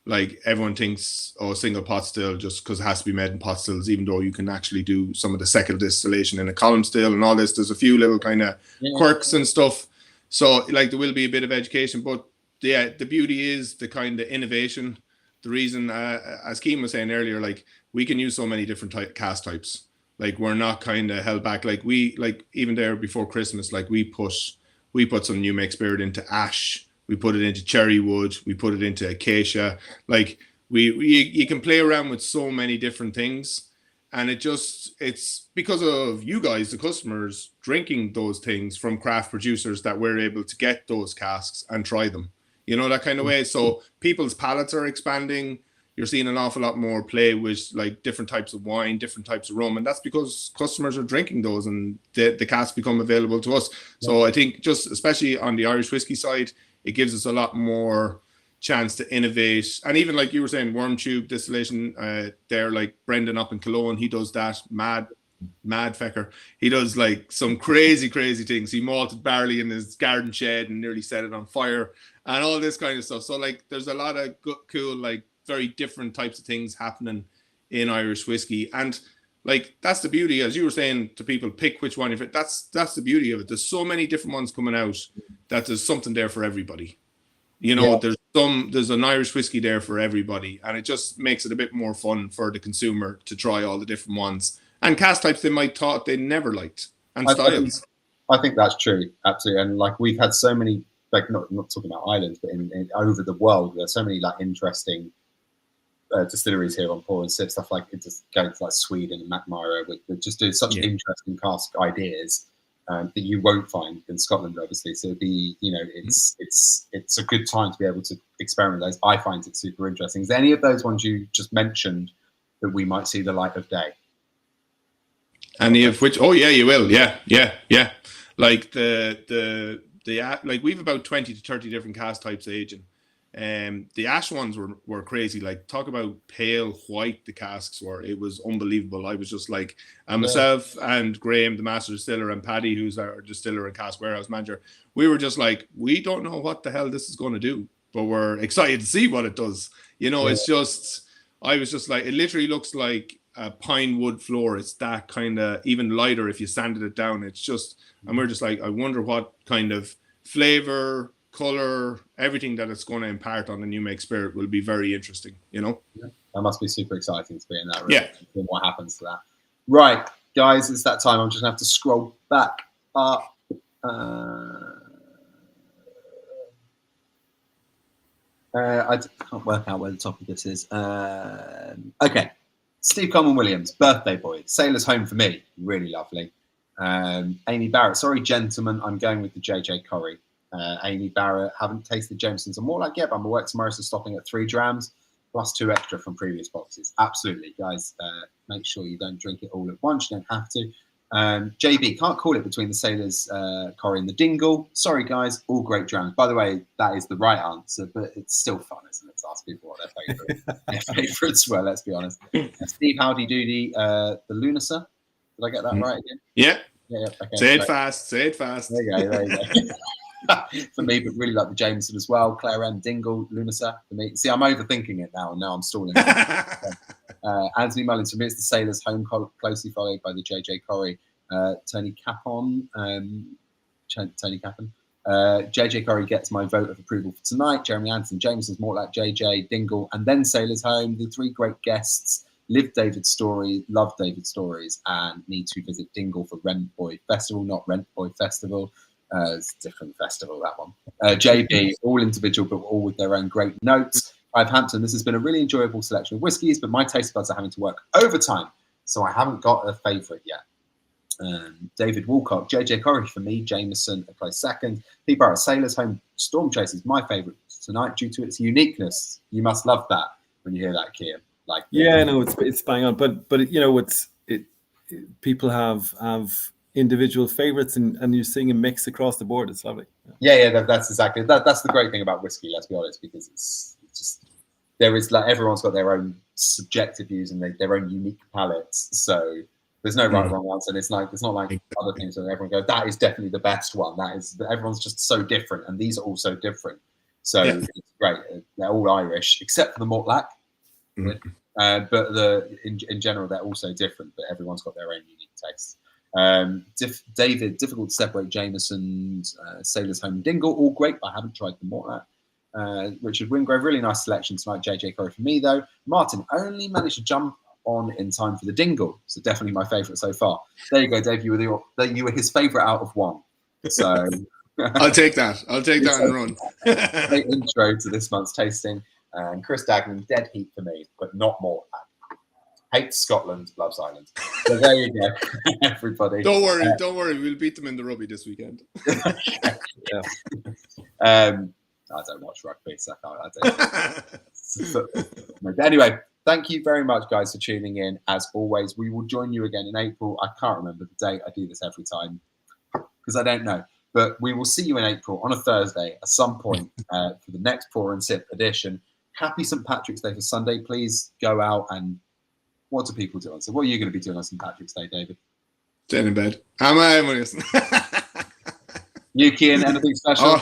Like, everyone thinks, oh, single pot still, just because it has to be made in pot stills, even though you can actually do some of the second distillation in a column still and all this. There's a few little kind of quirks and stuff. So, like, there will be a bit of education, but yeah, the beauty is the kind of innovation. The reason, as Keane was saying earlier, like, we can use so many different cask types. Like, we're not kind of held back. Like, even there before Christmas, like, we put some new make spirit into ash. We put it into cherry wood. We put it into acacia. Like, you can play around with so many different things. And it's because of you guys, the customers, drinking those things from craft producers that we're able to get those casks and try them. You know, that kind of way. So people's palates are expanding. You're seeing an awful lot more play with, like, different types of wine, different types of rum. And that's because customers are drinking those and the casks become available to us. So I think, just especially on the Irish whiskey side, it gives us a lot more chance to innovate. And even, like you were saying, worm tube distillation, there, like Brendan up in Cologne, he does that mad fecker. He does, like, some crazy things. He malted barley in his garden shed and nearly set it on fire and all this kind of stuff. So, like, there's a lot of good, cool, like, very different types of things happening in Irish whiskey. And, like, that's the beauty, as you were saying to people, pick which one. That's the beauty of it. There's so many different ones coming out that there's something there for everybody. You know, there's an Irish whiskey there for everybody, and it just makes it a bit more fun for the consumer to try all the different ones and cask types they might thought they never liked, and styles. I think that's true, absolutely. And, like, we've had so many, like, not talking about Ireland, but in over the world, there's so many, like, interesting distilleries here on Pour and Sip, stuff like, it's just going to, like, Sweden and Macmyra with just doing such interesting cask ideas that you won't find in Scotland, obviously. So it'd be, you know, it's a good time to be able to experiment with those. I find it super interesting. Is there any of those ones you just mentioned that we might see the light of day? Any of which? Oh yeah, you will. Yeah. Like the like, we've about 20 to 30 different cask types aging. The ash ones were crazy. Like, talk about pale white the casks were. It was unbelievable. I was just like, myself and Graham, the master distiller, and Paddy, who's our distiller and cask warehouse manager, we were just like, we don't know what the hell this is going to do, but we're excited to see what it does. You know, it's just, I was just like, it literally looks like a pine wood floor. It's that kind of even lighter if you sanded it down. It's just, and we're just like, I wonder what kind of flavor, color, everything that it's going to impart on the new make spirit will be very interesting, you know? Yeah. That must be super exciting to be in that room. Yeah. And what happens to that. Right, guys, it's that time. I'm just going to have to scroll back up. I can't work out where the top of this is. Okay. Steve Coleman Williams, birthday boy. Sailor's Home for me. Really lovely. Amy Barrett, sorry, gentlemen, I'm going with the JJ Corry. Amy Barrett, haven't tasted Jameson's and Mortlach yet, but I'm aware tomorrow, so stopping at 3 drams plus 2 extra from previous boxes. Absolutely, guys. Make sure you don't drink it all at once. You don't have to. JB, can't call it between the Sailor's Corry and the Dingle. Sorry, guys. All great drams. By the way, that is the right answer, but it's still fun, isn't it, to ask people what their favourites were, let's be honest. Steve Howdy Doody, the Lúnasa. Did I get that right again? Yeah. Yeah. Okay, say it fast. Say it fast. There you go. For me, but really like the Jameson as well. Claire and Dingle Lúnasa for me. See, I'm overthinking it now, and now I'm stalling. Anthony Mullins, for me, it's the Sailor's Home, closely followed by the JJ Corry. Tony Capon. JJ Corry gets my vote of approval for tonight. Jeremy Anderson, Jameson's Mortlach, JJ, Dingle, and then Sailor's Home. The 3 great guests. Live David's story, love David's stories, and need to visit Dingle for Rent Boy Festival, not Rent Boy Festival. It's a different festival, that one. JB, all individual, but all with their own great notes. Clive Hampton, this has been a really enjoyable selection of whiskies, but my taste buds are having to work overtime, so I haven't got a favourite yet. David Walcott, JJ Corry for me, Jameson a close second. P. Barrett, Sailor's Home Stormchaser is my favourite tonight due to its uniqueness. You must love that when you hear that, Kian. Like, yeah, no, it's bang on, but you know, people have individual favorites, and you're seeing a mix across the board. It's lovely. Yeah, that's exactly that's the great thing about whiskey. Let's be honest, because it's just there is like everyone's got their own subjective views and their own unique palates. So there's no right or wrong answer. And it's not like other things where everyone goes, that is definitely the best one. Everyone's just so different, and these are all so different. So it's great. They're all Irish except for the Mortlach. But in general, they're also different, but everyone's got their own unique taste. David, difficult to separate Jameson's, Sailor's Home, Dingle, all great, but I haven't tried the Mortlach. Richard Wingrove, really nice selection tonight. JJ Corry for me, though. Martin, only managed to jump on in time for the Dingle, so definitely my favourite so far. There you go, Dave. You were his favourite out of 1. So I'll take that. I'll take that and run. Great intro to this month's tasting. And Chris Dagnan, dead heat for me, but not more. Hates Scotland, loves Ireland. So there you go, everybody. Don't worry. We'll beat them in the rugby this weekend. I don't watch rugby, so I don't. Anyway, thank you very much, guys, for tuning in. As always, we will join you again in April. I can't remember the date. I do this every time because I don't know. But we will see you in April on a Thursday at some point for the next Pour and Sip edition. Happy St. Patrick's Day for Sunday. Please go out and what do people do on? So what are you going to be doing on St. Patrick's Day, David? Staying in bed. Am I? You, Kian, anything special?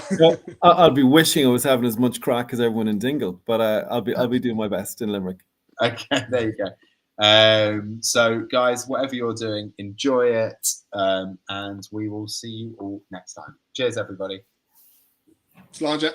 I'll be wishing I was having as much crack as everyone in Dingle, but I'll be doing my best in Limerick. Okay, there you go. So, guys, whatever you're doing, enjoy it, and we will see you all next time. Cheers, everybody. Slàinte.